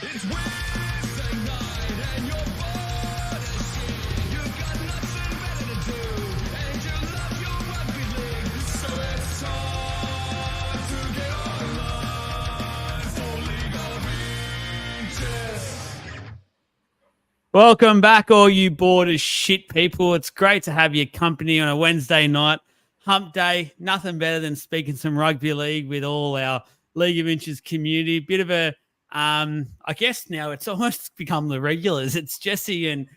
It's Wednesday night and you're bored as shit. You've got nothing better to do, and you love your rugby league. So it's time to get online for League of Inches. Welcome back, all you bored as shit people. It's great to have your company on a Wednesday night. Hump day, nothing better than speaking some rugby league with all our League of Inches community. Bit of a, I guess now it's almost become the regulars. It's Jesse and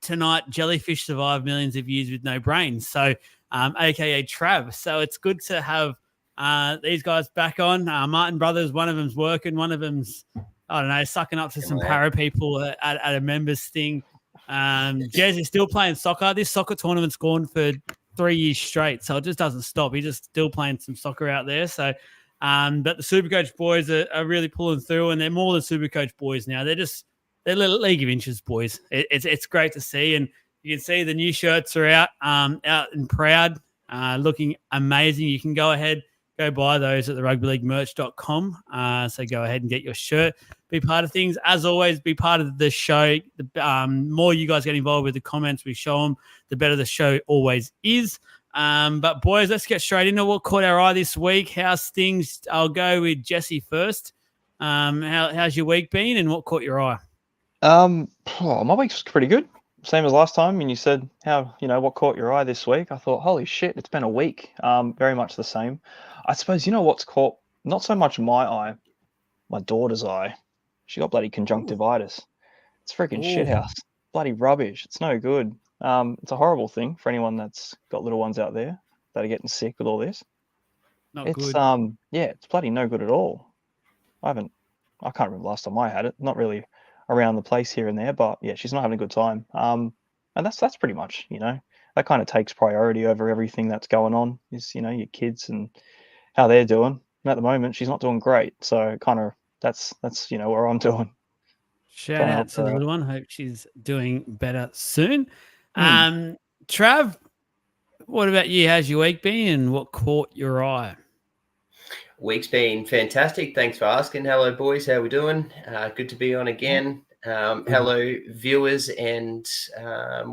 tonight Jellyfish survived millions of years with no brains. So, AKA Trav. So it's good to have these guys back on. Martin Brothers, one of them's working, one of them's, I don't know, sucking up to some para people at a members thing. Jez is still playing soccer. This soccer tournament's gone for 3 years straight, so it just doesn't stop. He's just still playing some soccer out there. So, but the Supercoach boys are really pulling through, and they're more than Supercoach boys now. They're League of Inches boys. It's great to see, and you can see the new shirts are out and proud, looking amazing. You can go buy those at the rugbyleaguemerch.com. So go ahead and get your shirt. Be part of things. As always, be part of the show. The more you guys get involved with the comments we show them, the better the show always is. But boys, let's get straight into what caught our eye this week. How's things? I'll go with Jesse first. How's your week been, and what caught your eye? My week's pretty good. Same as last time. And you said what caught your eye this week. I thought, holy shit, it's been a week. Very much the same. I suppose what's caught not so much my eye, my daughter's eye. She got bloody conjunctivitis. It's freaking shithouse. Bloody rubbish. It's no good. It's a horrible thing for anyone that's got little ones out there that are getting sick with all this. Not good. It's bloody no good at all. I can't remember last time I had it. Not really around the place here and there, but yeah, she's not having a good time. And that's pretty much, that kind of takes priority over everything that's going on is, your kids and how they're doing. And at the moment, she's not doing great. So kind of that's where I'm doing. Shout out to the little one. Hope she's doing better soon. Trav, what about you? How's your week been, and what caught your eye? Week's been fantastic. Thanks for asking. Hello, boys. How we doing? Good to be on again. Hello, viewers and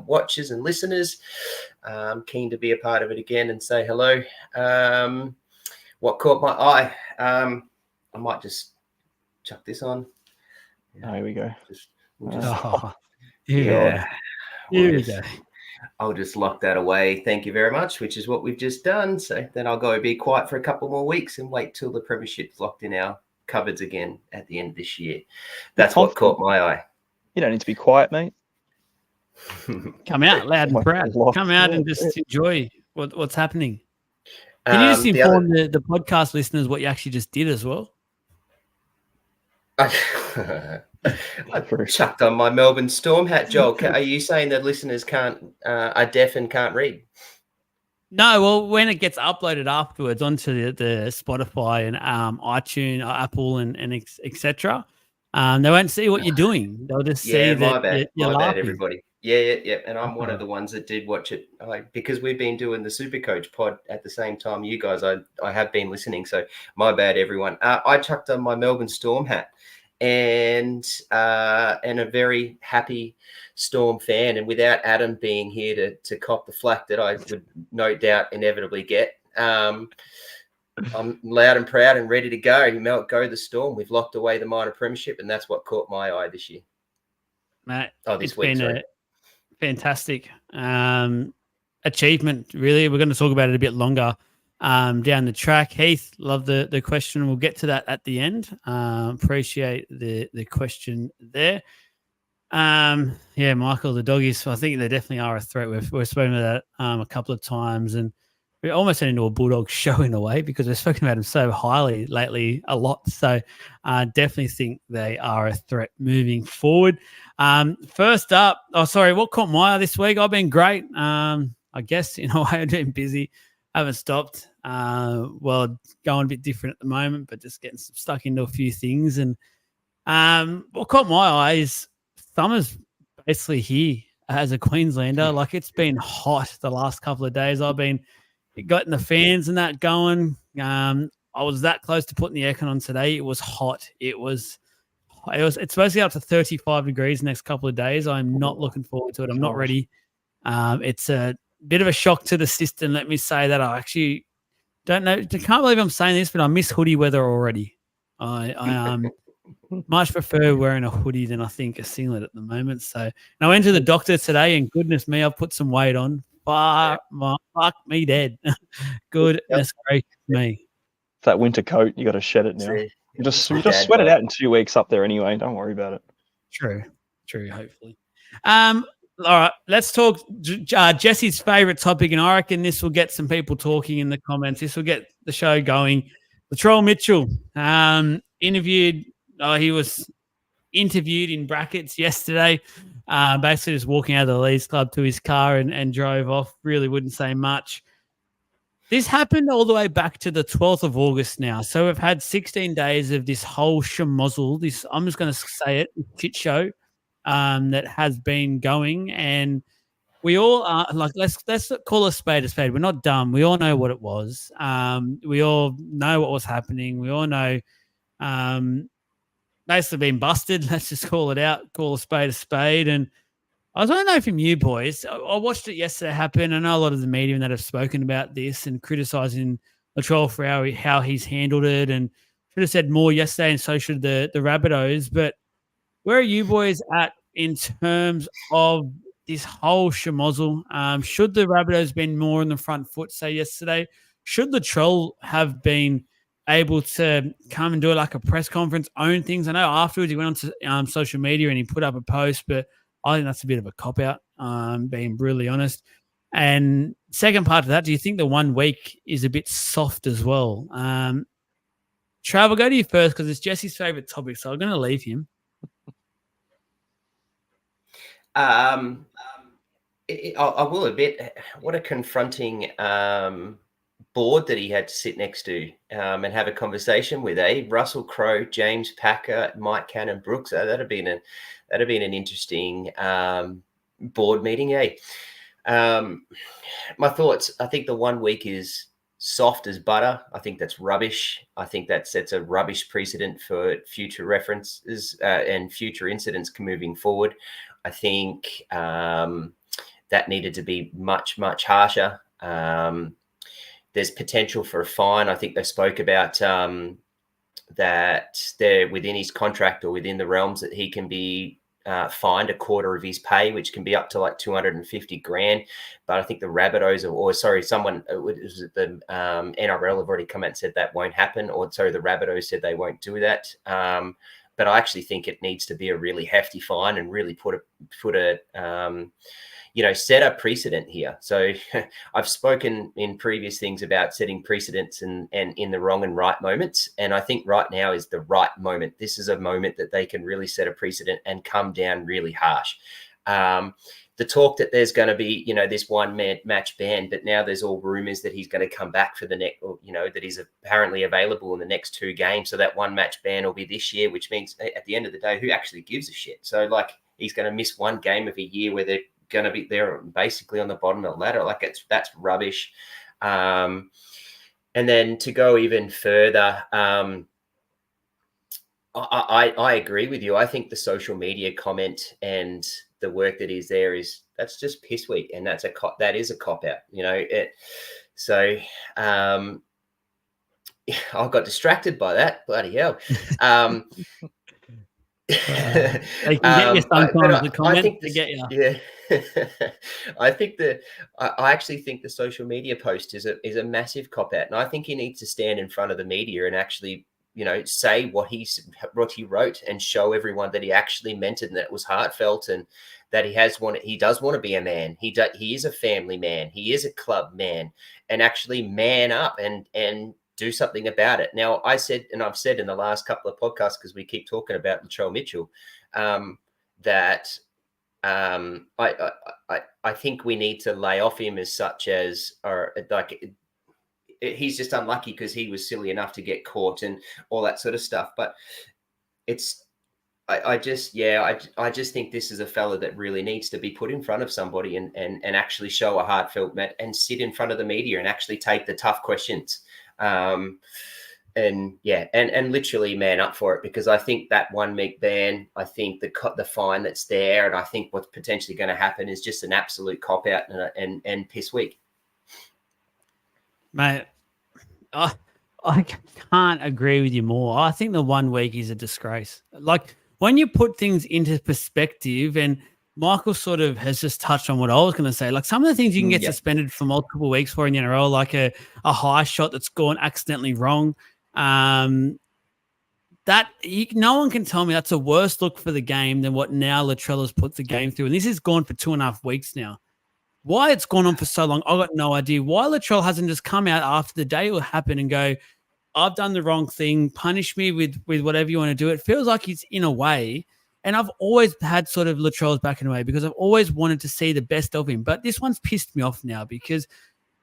watchers and listeners. Keen to be a part of it again and say hello. What caught my eye? I might just chuck this on. Here we go. Here we go. I'll just lock that away. Thank you very much, which is what we've just done. So then I'll go be quiet for a couple more weeks and wait till the premiership's locked in our cupboards again at the end of this year. That's what caught my eye. You don't need to be quiet, mate. Come out loud and proud. Come out and just enjoy what's happening. Can you just inform the podcast listeners what you actually just did as well? I chucked on my Melbourne Storm hat, Joel. Are you saying that listeners are deaf and can't read? No, well, when it gets uploaded afterwards onto the Spotify and iTunes, Apple, and etc., they won't see what you're doing. They'll just see that you're laughing. Bad, everybody. Yeah. And I'm one of the ones that did watch it because we've been doing the Supercoach pod at the same time. You guys, I have been listening, so my bad, everyone. I chucked on my Melbourne Storm hat. And a very happy Storm fan, and without Adam being here to cop the flack that I would no doubt inevitably get, I'm loud and proud and ready to go. Go the Storm. We've locked away the minor premiership, and that's what caught my eye this year. Mate, it's been a fantastic achievement, really. We're going to talk about it a bit longer down the track. Heath, love the question. We'll get to that at the end. Appreciate the question there. Michael, the doggies, I think they definitely are a threat. We've spoken about that a couple of times, and we almost turned into a Bulldog show in a way because we've spoken about them so highly lately a lot. So definitely think they are a threat moving forward. First up, what caught my eye this week? I've been great. I guess, I've been busy. Haven't stopped. Going a bit different at the moment, but just getting stuck into a few things. And what caught my eye is summer's basically here as a Queenslander. Like, it's been hot the last couple of days. I've been getting the fans and that going. I was that close to putting the aircon on today. It was hot. It's supposed to be up to 35 degrees the next couple of days. I'm not looking forward to it. I'm not ready. It's a bit of a shock to the system. Let me say that. I actually don't know. I can't believe I'm saying this, but I miss hoodie weather already. I much prefer wearing a hoodie than I think a singlet at the moment. So, and I went to the doctor today, and goodness me, I've put some weight on. Fuck me dead. Goodness gracious me. That winter coat, you got to shed it now. You just sweat it out in 2 weeks up there anyway. Don't worry about it. True. Hopefully. All right, let's talk Jesse's favorite topic, and I reckon this will get some people talking in the comments. This will get the show going. Latrell Mitchell interviewed. He was interviewed in brackets yesterday. Basically, just walking out of the Leeds Club to his car and drove off. Really wouldn't say much. This happened all the way back to the 12th of August now. So we've had 16 days of this whole schmozzle, this, I'm just going to say it, shit show that has been going. And we all are like, let's call a spade a spade. We're not dumb. We all know what it was. We all know what was happening. We all know basically being busted. Let's just call it out, call a spade. And I want to know from you boys. I watched it yesterday happen. I know a lot of the media that have spoken about this and criticising Latrell for how he's handled it, and should have said more yesterday, and so should the Rabbitohs. But where are you boys at in terms of this whole schmozzle? Should the Rabbitohs been more on the front foot, say yesterday? Should Latrell have been able to come and do like a press conference, own things? I know afterwards he went on to social media and he put up a post, but I think that's a bit of a cop-out, being brutally honest. And second part of that, do you think the 1 week is a bit soft as well? Trav, I'll go to you first because it's Jesse's favourite topic, so I'm going to leave him. I will admit, what a confronting board that he had to sit next to and have a conversation with. Russell Crowe, James Packer, Mike Cannon-Brooks. That'd have been an interesting board meeting. My thoughts, I think the 1 week is soft as butter. I think that's rubbish. I think that sets a rubbish precedent for future references and future incidents moving forward. I think that needed to be much, much harsher. There's potential for a fine. I think they spoke about that they're within his contract or within the realms that he can be fined a quarter of his pay, which can be up to like 250 grand. But I think the Rabbitohs, someone, the NRL have already come out and said that won't happen. Or sorry, the Rabbitohs said they won't do that. But I actually think it needs to be a really hefty fine and really set a precedent here. So I've spoken in previous things about setting precedents and in the wrong and right moments. And I think right now is the right moment. This is a moment that they can really set a precedent and come down really harsh. The talk that there's going to be, this match ban, but now there's all rumors that he's going to come back for the next, that he's apparently available in the next 2 games. So that 1 match ban will be this year, which means at the end of the day, who actually gives a shit? So like he's going to miss 1 game of a year where they're going to be there basically on the bottom of the ladder. Like that's rubbish. And then to go even further, I agree with you. I think the social media comment and the work that is there that's just piss weak, and that is a cop out. I got distracted by that. Bloody hell. They can get you sometimes. The comment to get you. Yeah, I actually think the social media post is a massive cop out, and I think he needs to stand in front of the media and actually, say what he wrote and show everyone that he actually meant it and that it was heartfelt and that he does want to be a man. He is a family man. He is a club man, and actually man up and do something about it. Now, I've said in the last couple of podcasts, because we keep talking about Latrell Mitchell, that I think we need to lay off him as such as, or like, he's just unlucky because he was silly enough to get caught and all that sort of stuff. But I just think this is a fella that really needs to be put in front of somebody and actually show a heartfelt and sit in front of the media and actually take the tough questions. And and literally man up for it, because I think that 1 week ban, I think the fine that's there, and I think what's potentially going to happen is just an absolute cop out and piss week. Mate, I can't agree with you more. I think the 1 week is a disgrace. Like, when you put things into perspective, and Michael sort of has just touched on what I was going to say, like some of the things you can get suspended for multiple weeks for in the NRL, like a high shot that's gone accidentally wrong. No one can tell me that's a worse look for the game than what now Latrell has put the game through. And this has gone for 2.5 weeks now. Why it's gone on for so long, I've got no idea. Why Latrell hasn't just come out after the day will happen and go, I've done the wrong thing, punish me with whatever you want to do. It feels like he's in a way, and I've always had sort of Latrell's back in a way because I've always wanted to see the best of him. But this one's pissed me off now because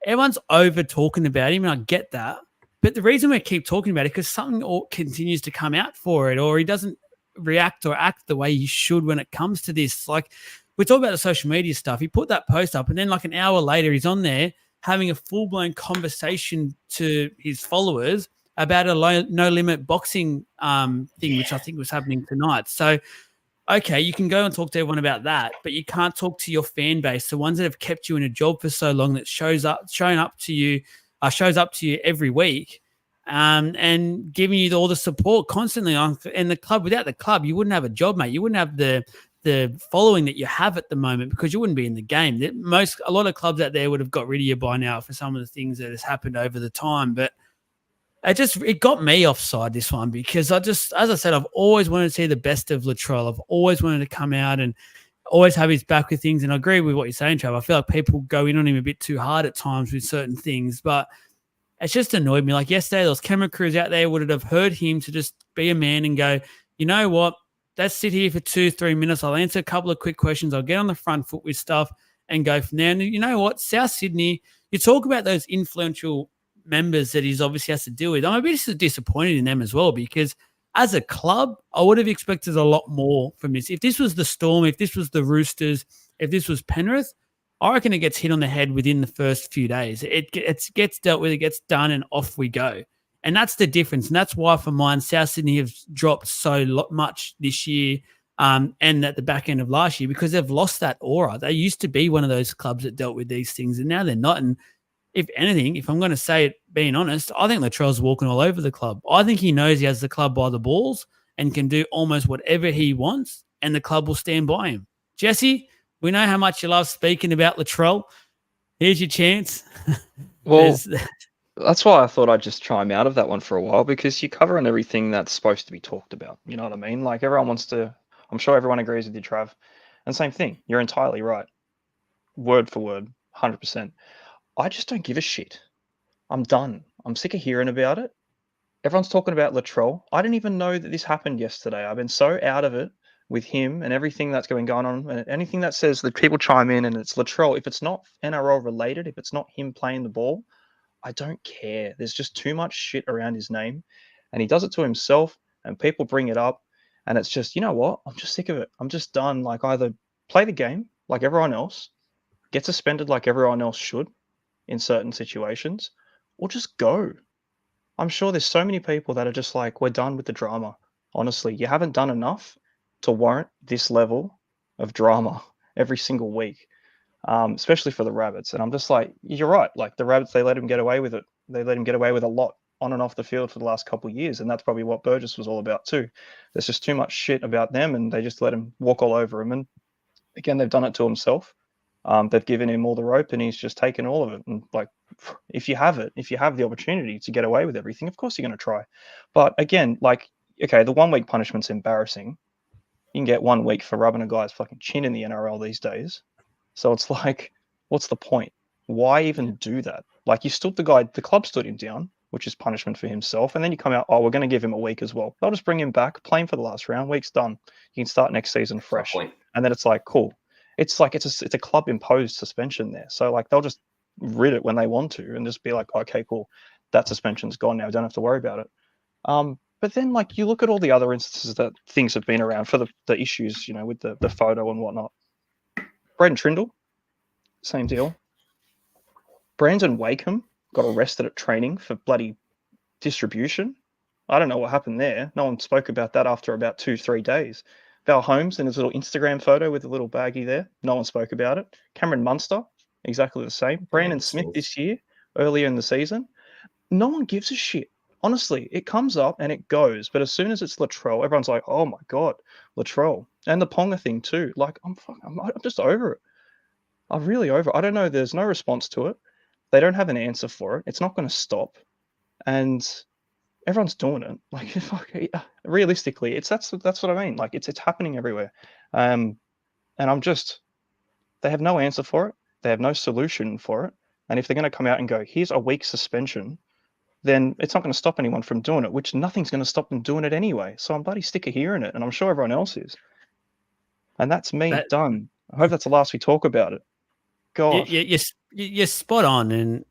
everyone's over talking about him, and I get that. But the reason we keep talking about it is because something continues to come out for it, or he doesn't react or act the way he should when it comes to this. Like, we talk about the social media stuff. He put that post up, and then like an hour later, he's on there having a full-blown conversation to his followers about a no-limit boxing thing, which I think was happening tonight. So, okay, you can go and talk to everyone about that, but you can't talk to your fan base, the ones that have kept you in a job for so long, that shows up to you every week, and giving you all the support constantly. And the club, without the club, you wouldn't have a job, mate. You wouldn't have the following that you have at the moment because you wouldn't be in the game. A lot of clubs out there would have got rid of you by now for some of the things that has happened over the time, but it got me offside, this one, because as I said, I've always wanted to see the best of Latrell. I've always wanted to come out and always have his back with things. And I agree with what you're saying, Trav. I feel like people go in on him a bit too hard at times with certain things, but it's just annoyed me. Like yesterday, those camera crews out there would have heard him to just be a man and go, you know what? Let's sit here for 2-3 minutes. I'll answer a couple of quick questions. I'll get on the front foot with stuff and go from there. And you know what? South Sydney, you talk about those influential members that he's obviously has to deal with. I'm a bit disappointed in them as well, because as a club, I would have expected a lot more from this. If this was the Storm, if this was the Roosters, if this was Penrith, I reckon it gets hit on the head within the first few days. It gets dealt with, it gets done, and off we go. And that's the difference. And that's why, for mine, South Sydney have dropped so much this year and at the back end of last year, because they've lost that aura. They used to be one of those clubs that dealt with these things, and now they're not. And if anything, if I'm going to say it, being honest, I think Latrell's walking all over the club. I think he knows he has the club by the balls and can do almost whatever he wants, and the club will stand by him. Jesse, we know how much you love speaking about Latrell. Here's your chance. Well, that's why I thought I'd just chime out of that one for a while, because you're covering everything that's supposed to be talked about. You know what I mean? Like, everyone wants to, I'm sure everyone agrees with you, Trav. And same thing, you're entirely right. Word for word, 100%. I just don't give a shit. I'm done. I'm sick of hearing about it. Everyone's talking about Latrell. I didn't even know that this happened yesterday. I've been so out of it with him and everything that's going on. And anything that says that people chime in and it's Latrell, if it's not NRL related, if it's not him playing the ball, I don't care. There's just too much shit around his name, and he does it to himself, and people bring it up, and it's just, you know what? I'm just sick of it. I'm just done. Like, either play the game like everyone else, get suspended like everyone else should in certain situations, or just go. I'm sure there's so many people that are just like, we're done with the drama. Honestly, you haven't done enough to warrant this level of drama every single week. Especially for the Rabbits. And I'm just like, you're right. Like, the Rabbits, they let him get away with it. They let him get away with a lot on and off the field for the last couple of years. And that's probably what Burgess was all about too. There's just too much shit about them, and they just let him walk all over him. And again, they've done it to himself. They've given him all the rope, and he's just taken all of it. And like, if you have the opportunity to get away with everything, of course you're going to try. But again, like, okay, the 1 week punishment's embarrassing. You can get 1 week for rubbing a guy's fucking chin in the NRL these days. So it's like, what's the point? Why even do that? Like, the club stood him down, which is punishment for himself. And then you come out, we're going to give him a week as well. They'll just bring him back, play him for the last round, week's done. You can start next season fresh. And then it's like, cool. It's like, it's a club imposed suspension there. So like, they'll just rid it when they want to and just be like, okay, cool. That suspension's gone now. Don't have to worry about it. But then, like, you look at all the other instances that things have been around for the issues, you know, with the photo and whatnot. Braden Trindle, same deal. Brandon Wakeham got arrested at training for bloody distribution. I don't know what happened there. No one spoke about that after about 2-3 days. Val Holmes and his little Instagram photo with a little baggie there. No one spoke about it. Cameron Munster, exactly the same. Brandon Smith this year, earlier in the season. No one gives a shit. Honestly, it comes up and it goes. But as soon as it's Latrell, everyone's like, oh my God, Latrell. And the Ponga thing too. Like, I'm just over it. I'm really over it. I don't know. There's no response to it. They don't have an answer for it. It's not going to stop. And everyone's doing it. Like, realistically, that's what I mean. Like, it's happening everywhere. And I'm just, they have no answer for it. They have no solution for it. And if they're going to come out and go, here's a week suspension, then it's not going to stop anyone from doing it, which nothing's going to stop them doing it anyway. So I'm bloody sick of hearing it, and I'm sure everyone else is. And that's me done. I hope that's the last we talk about it. God. You're spot on, and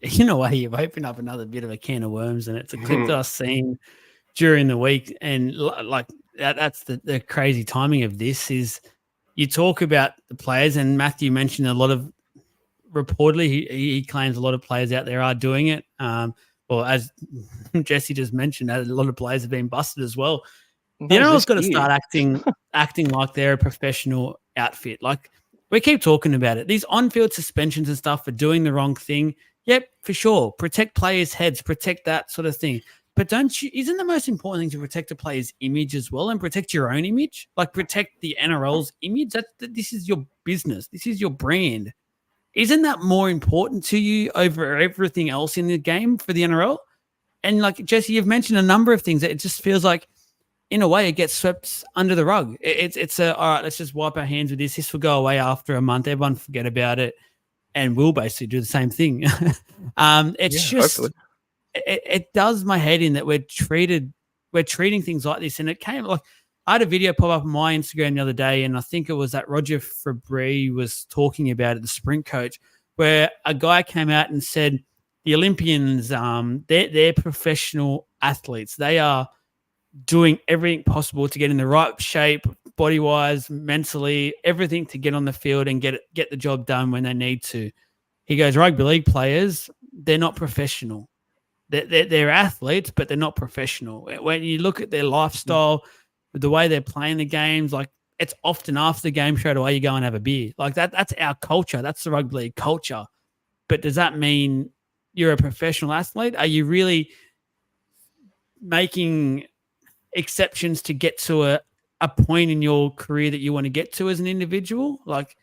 in a way, you've opened up another bit of a can of worms, and it's a clip that I've seen during the week, and like that's the crazy timing of this is you talk about the players, and Matthew mentioned a lot of reportedly he claims a lot of players out there are doing it. Well, as Jesse just mentioned, a lot of players have been busted as well. The NRL's got to start acting like they're a professional outfit. Like we keep talking about it. These on-field suspensions and stuff for doing the wrong thing. Yep, for sure. Protect players' heads, protect that sort of thing. But isn't the most important thing to protect a player's image as well and protect your own image? Like protect the NRL's image? This is your business. This is your brand. Isn't that more important to you over everything else in the game for the NRL? And like Jesse, you've mentioned a number of things that it just feels like, in a way, it gets swept under the rug. It's all right, let's just wipe our hands with this. This will go away after a month. Everyone forget about it. And we'll basically do the same thing. It does my head in that we're treating things like this. And it came like, I had a video pop up on my Instagram the other day, and I think it was that Roger Fabry was talking about it, the sprint coach, where a guy came out and said the Olympians, they're professional athletes. They are doing everything possible to get in the right shape, body-wise, mentally, everything to get on the field and get the job done when they need to. He goes, rugby league players, they're not professional. They're athletes, but they're not professional. When you look at their lifestyle, the way they're playing the games, like it's often after the game straight away you go and have a beer. Like that's our culture. That's the rugby league culture. But does that mean you're a professional athlete? Are you really making exceptions to get to a point in your career that you want to get to as an individual? Like,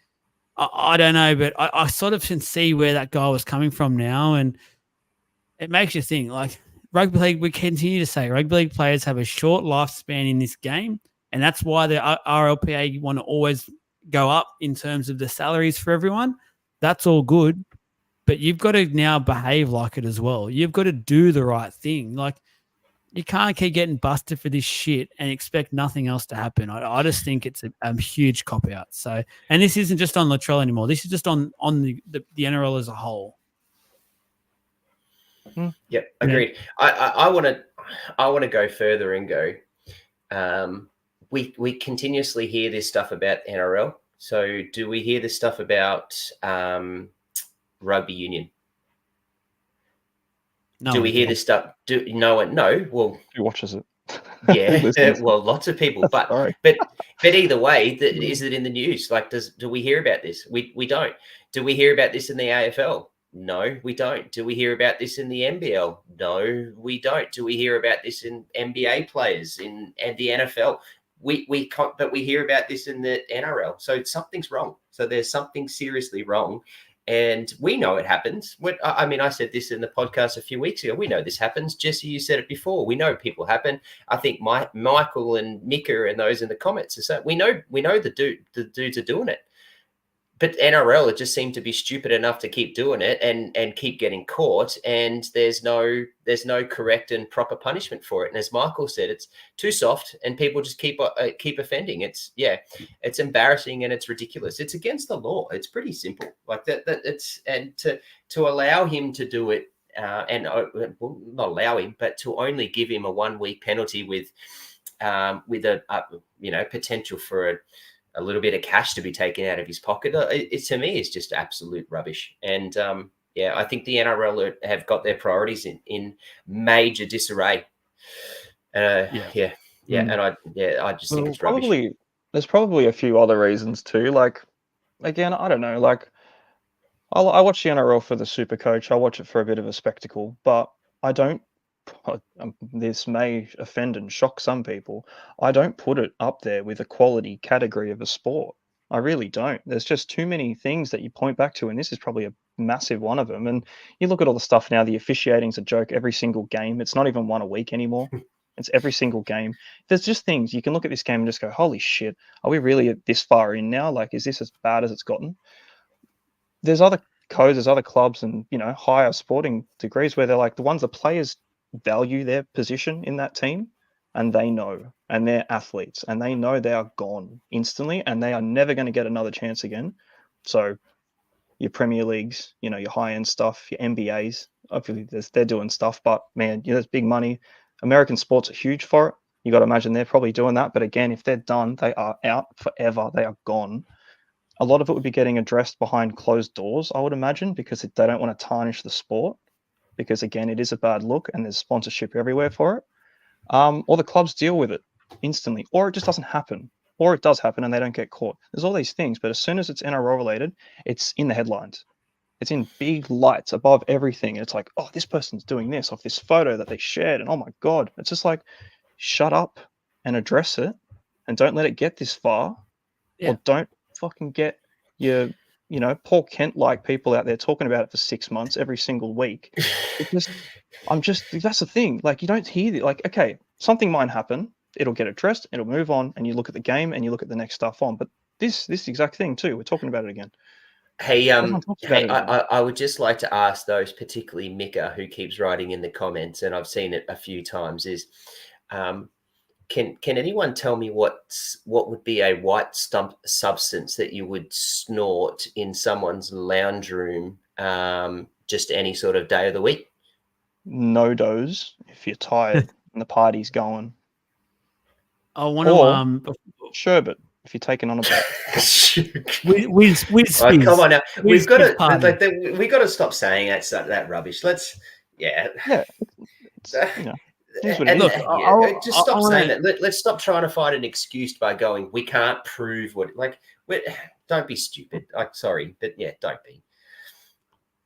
I don't know, but I sort of can see where that guy was coming from now. And it makes you think, like, rugby league, we continue to say rugby league players have a short lifespan in this game, and that's why the RLPA want to always go up in terms of the salaries for everyone. That's all good, but you've got to now behave like it as well. You've got to do the right thing. Like, you can't keep getting busted for this shit and expect nothing else to happen. I just think it's a huge cop-out. So, and this isn't just on Latrell anymore. This is just on the NRL as a whole. Yep, agreed. Yeah. I want to go further and go. We continuously hear this stuff about NRL. So do we hear this stuff about rugby union? No. Do we hear this stuff? No one? No. Well, who watches it? Yeah. Well, lots of people. But either way, is it in the news? Like, do we hear about this? We don't. Do we hear about this in the AFL? No, we don't. Do we hear about this in the NBL? No, we don't. Do we hear about this in NBA players and the NFL? We can't, but we hear about this in the NRL. So something's wrong. So there's something seriously wrong. And we know it happens. I mean, I said this in the podcast a few weeks ago. We know this happens. Jesse, you said it before. We know people happen. I think Michael and Mika and those in the comments are saying we know the dudes are doing it. But NRL, it just seemed to be stupid enough to keep doing it and keep getting caught. And there's no correct and proper punishment for it. And as Michael said, it's too soft, and people just keep offending. It's embarrassing and it's ridiculous. It's against the law. It's pretty simple. Like that. And to allow him to do it, not allow him, but to only give him a 1 week penalty with a potential for a little bit of cash to be taken out of his pocket, it to me is just absolute rubbish. And I think the NRL have got their priorities in major disarray. Yeah. And I just think Well, it's rubbish. there's probably a few other reasons too. Like, again, I don't know. Like, I watch the NRL for the Super Coach. I watch it for a bit of a spectacle, but I don't. This may offend and shock some people. I don't put it up there with a quality category of a sport. I really don't. There's just too many things that you point back to, and this is probably a massive one of them. And you look at all the stuff now. The officiating's a joke every single game. It's not even one a week anymore. It's every single game. There's just things you can look at this game and just go, "Holy shit! Are we really this far in now? Like, is this as bad as it's gotten?" There's other codes, there's other clubs and, higher sporting degrees where they're like the ones the players value their position in that team and they know, and they're athletes and they know they are gone instantly and they are never going to get another chance again. So your Premier Leagues, your high end stuff, your NBAs, obviously they're doing stuff, but man, there's big money. American sports are huge for it. You got to imagine they're probably doing that. But again, if they're done, they are out forever. They are gone. A lot of it would be getting addressed behind closed doors, I would imagine, because they don't want to tarnish the sport. Because again, it is a bad look, and there's sponsorship everywhere for it. Or the clubs deal with it instantly, or it just doesn't happen, or it does happen and they don't get caught. There's all these things, but as soon as it's NRL related, it's in the headlines. It's in big lights above everything. And it's like, oh, this person's doing this off this photo that they shared, and oh my god, it's just like, shut up and address it, and don't let it get this far, or don't fucking get your, Paul Kent like people out there talking about it for 6 months every single week. That's the thing. Like, you don't hear it. Like, okay, something might happen. It'll get addressed. It'll move on, and you look at the game and you look at the next stuff on. But this exact thing too. We're talking about it again. Hey, I would just like to ask those, particularly Mika, who keeps writing in the comments, and I've seen it a few times, is can anyone tell me what would be a white substance that you would snort in someone's lounge room just any sort of day of the week? No dose if you're tired and the party's going. I want to sherbet if you're taking on a bet. Come on now, we've got to stop saying that rubbish. Let's just stop saying that. Let's stop trying to find an excuse by going, we can't prove what. Don't be stupid. Sorry, but yeah, don't be.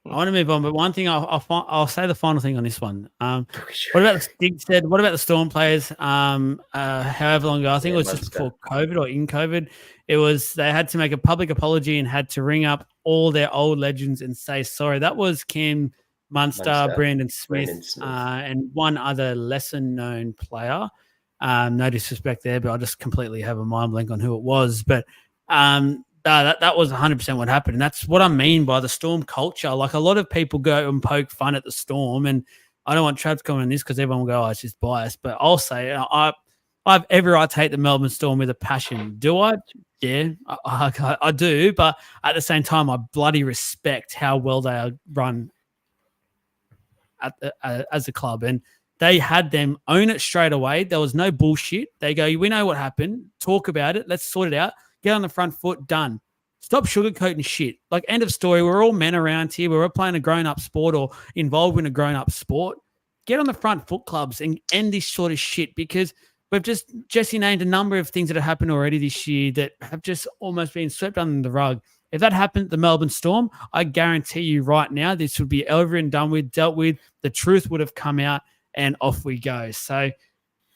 I want to move on, but one thing I'll say the final thing on this one. What about the Stig said? What about the Storm players? However long ago, I think it was just before COVID or in COVID. It was they had to make a public apology and had to ring up all their old legends and say sorry. That was Cam Munster, Brandon Smith, and one other lesser known player. No disrespect there, but I just completely have a mind blank on who it was. But that was 100% what happened. And that's what I mean by the Storm culture. Like, a lot of people go and poke fun at the Storm, and I don't want Trav to comment on this because everyone will go, oh, it's just biased. But I'll say I have every right to hate the Melbourne Storm with a passion. Do I? Yeah, I do. But at the same time, I bloody respect how well they are run as a club. And they had them own it straight away. There was no bullshit. They go, we know what happened. Talk about it. Let's sort it out. Get on the front foot. Done. Stop sugarcoating shit. Like, end of story. We're all men around here. We're all playing a grown-up sport or involved in a grown-up sport. Get on the front foot, clubs, and end this sort of shit, because Jesse named a number of things that have happened already this year that have just almost been swept under the rug. If that happened at the Melbourne Storm, I guarantee you right now this would be over and done with, dealt with. The truth would have come out, and off we go. So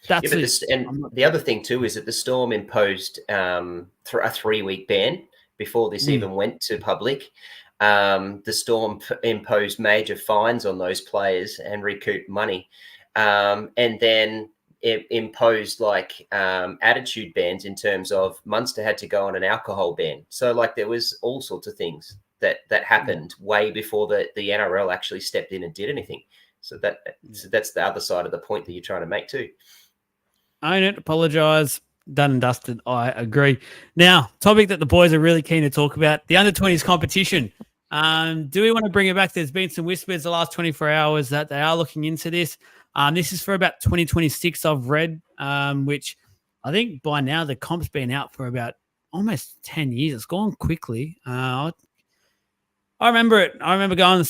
that's it. And the other thing too is that the Storm imposed a 3-week ban before this even went to public. The Storm imposed major fines on those players and recouped money, and then it imposed attitude bans in terms of Munster had to go on an alcohol ban. So there was all sorts of things that happened way before the NRL actually stepped in and did anything. So that's the other side of the point that you're trying to make too. Own it, apologise, done and dusted. I agree. Now, topic that the boys are really keen to talk about, the under-20s competition. Do we want to bring it back? There's been some whispers the last 24 hours that they are looking into this. This is for about 2026, I've read, which I think by now the comp's been out for about almost 10 years. It's gone quickly. I remember it. I remember going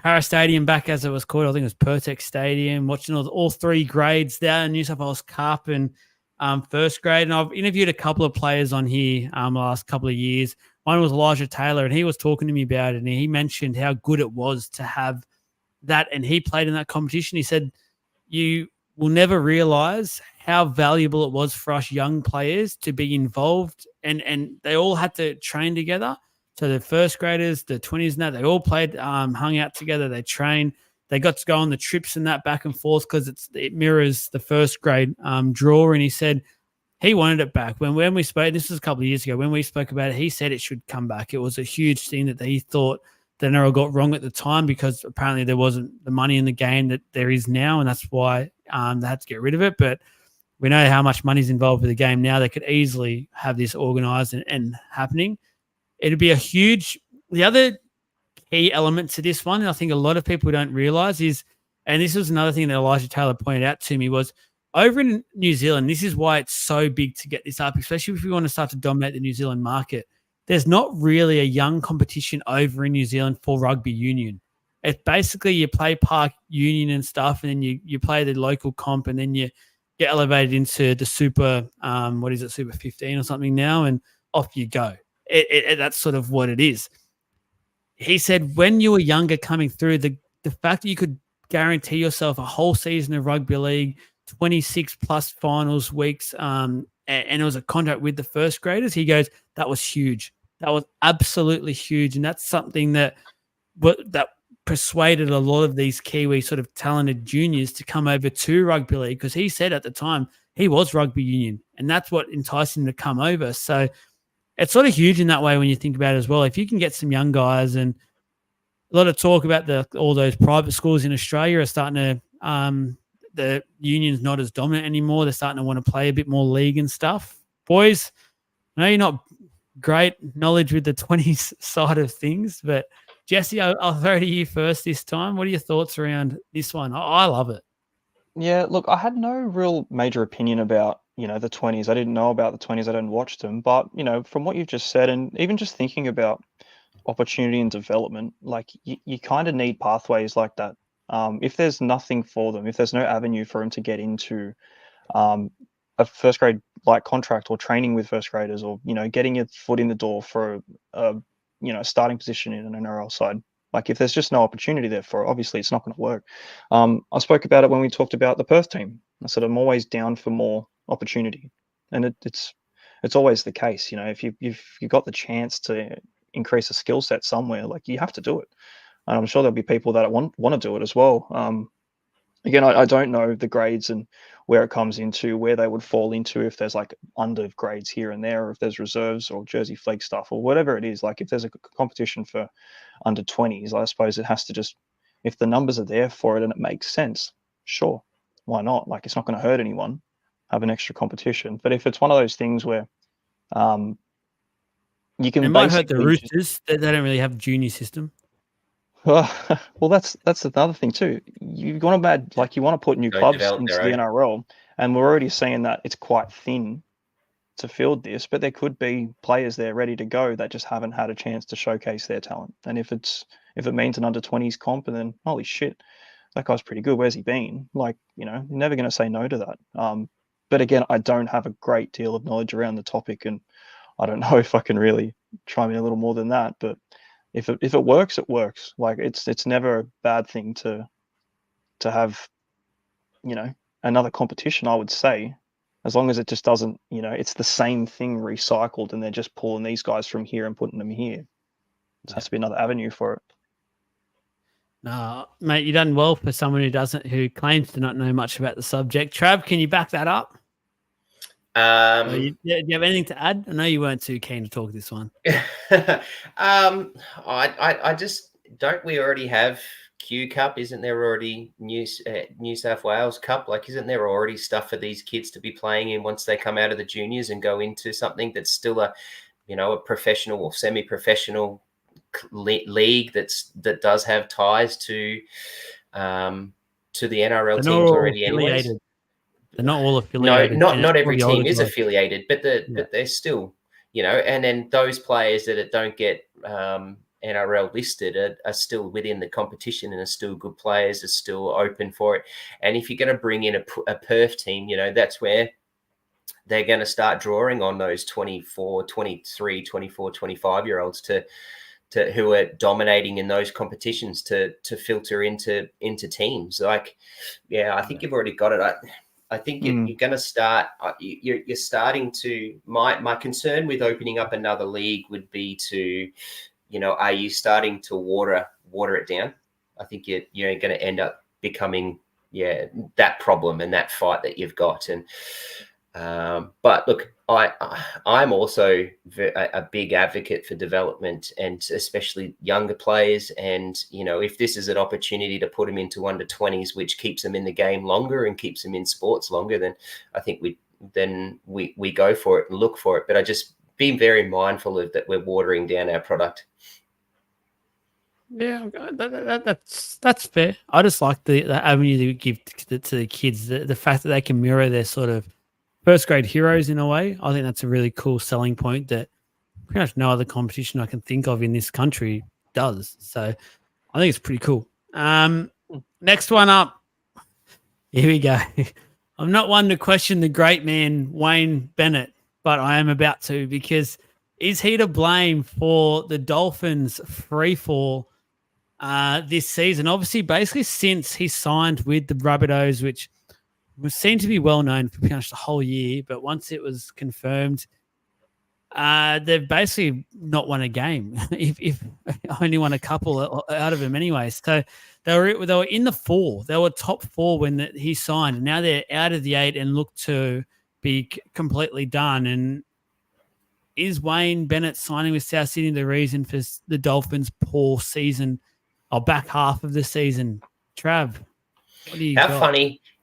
Para Stadium back as it was called. I think it was Pertex Stadium, watching all three grades there, New South Wales Cup and first grade. And I've interviewed a couple of players on here the last couple of years. One was Elijah Taylor, and he was talking to me about it, and he mentioned how good it was to have that, and he played in that competition. He said, you will never realize how valuable it was for us young players to be involved, and they all had to train together. So the first graders, the 20s and that, they all played, hung out together, they trained, they got to go on the trips and that back and forth because it mirrors the first grade draw. And he said he wanted it back. When we spoke, this was a couple of years ago, when we spoke about it, he said it should come back. It was a huge thing that he thought the NRL got wrong at the time because apparently there wasn't the money in the game that there is now, and that's why they had to get rid of it. But we know how much money is involved with the game now. They could easily have this organised and happening. It'd be a huge – the other key element to this one, and I think a lot of people don't realise is, and this was another thing that Elijah Taylor pointed out to me, was over in New Zealand, this is why it's so big to get this up, especially if we want to start to dominate the New Zealand market. There's not really a young competition over in New Zealand for rugby union. It's basically you play park union and stuff, and then you play the local comp, and then you get elevated into the super, super 15 or something now, and off you go. That's sort of what it is. He said when you were younger coming through, the fact that you could guarantee yourself a whole season of rugby league, 26 plus finals weeks, and it was a contract with the first graders, he goes, that was huge. That was absolutely huge. And that's something that persuaded a lot of these Kiwi sort of talented juniors to come over to rugby league, because he said at the time he was rugby union, and that's what enticed him to come over. So it's sort of huge in that way when you think about it as well. If you can get some young guys, and a lot of talk about all those private schools in Australia are starting to the union's not as dominant anymore. They're starting to want to play a bit more league and stuff. Boys, I know you're not great knowledge with the 20s side of things, but Jesse, I'll throw to you first this time. What are your thoughts around this one? I love it. Yeah, look, I had no real major opinion about, the 20s. I didn't know about the 20s. I didn't watch them. But, from what you've just said, and even just thinking about opportunity and development, like you kind of need pathways like that. If there's nothing for them, if there's no avenue for them to get into a first grade like contract or training with first graders, or getting your foot in the door for a starting position in an NRL side, like if there's just no opportunity there for it, obviously it's not going to work. I spoke about it when we talked about the Perth team. I said I'm always down for more opportunity, and it's always the case. If you've got the chance to increase a skill set somewhere, like you have to do it. And I'm sure there'll be people that want to do it as well. Again, I don't know the grades and where it comes into, where they would fall into, if there's like under grades here and there, or if there's reserves or Jersey Flag stuff or whatever it is. Like if there's a competition for under 20s, I suppose it has to just, if the numbers are there for it and it makes sense, sure, why not? Like it's not going to hurt anyone, have an extra competition. But if it's one of those things where you can, it might hurt the Roosters that they don't really have a junior system. Well, that's another thing too. You want to put new clubs into the NRL, and we're already seeing that it's quite thin to field this. But there could be players there ready to go that just haven't had a chance to showcase their talent. And if it means an under 20s comp, and then holy shit, that guy's pretty good. Where's he been? Like, you're never going to say no to that. But again, I don't have a great deal of knowledge around the topic, and I don't know if I can really chime in a little more than that. But if it works, it works. Like it's never a bad thing to have, another competition, I would say, as long as it just doesn't, it's the same thing recycled, and they're just pulling these guys from here and putting them here. There has to be another avenue for it. No, mate, you've done well for someone who claims to not know much about the subject. Trav, can you back that up? Do you have anything to add? I know you weren't too keen to talk this one. I just don't. We already have Q Cup, isn't there already? New South Wales Cup, like, isn't there already stuff for these kids to be playing in once they come out of the juniors and go into something that's still a professional or semi-professional league that does have ties to the NRL teams already, anyways. They're not all affiliated. No, not every team is affiliated, but they're still, and then those players that don't get NRL listed are still within the competition and are still good players, are still open for it. And if you're going to bring in a Perth team, that's where they're going to start drawing on those 24, 23, 24, 25-year-olds to who are dominating in those competitions to filter into teams. Like, I think you've already got it. I think you're going to start. You're starting to. My concern with opening up another league would be to, are you starting to water it down? I think you're going to end up becoming that problem and that fight that you've got. And but look, I'm also a big advocate for development, and especially younger players. And if this is an opportunity to put them into under 20s, which keeps them in the game longer and keeps them in sports longer, then I think we go for it and look for it. But I just be very mindful of that we're watering down our product. Yeah, that's fair. I just like the avenue that you give to the kids, the fact that they can mirror their sort of first grade heroes in a way. I think that's a really cool selling point that pretty much no other competition I can think of in this country does. So I think it's pretty cool. Next one up. Here we go. I'm not one to question the great man, Wayne Bennett, but I am about to, because is he to blame for the Dolphins' free fall this season? Obviously, basically since he signed with the Rabbitohs, which was seen to be well known for pretty much the whole year, but once it was confirmed, they've basically not won a game. if only won a couple out of them anyway. So they were in the 4. They were top 4 when he signed, and now they're out of the 8 and look to be completely done. And is Wayne Bennett signing with South Sydney the reason for the Dolphins' poor season or back half of the season? Trav, what do you got?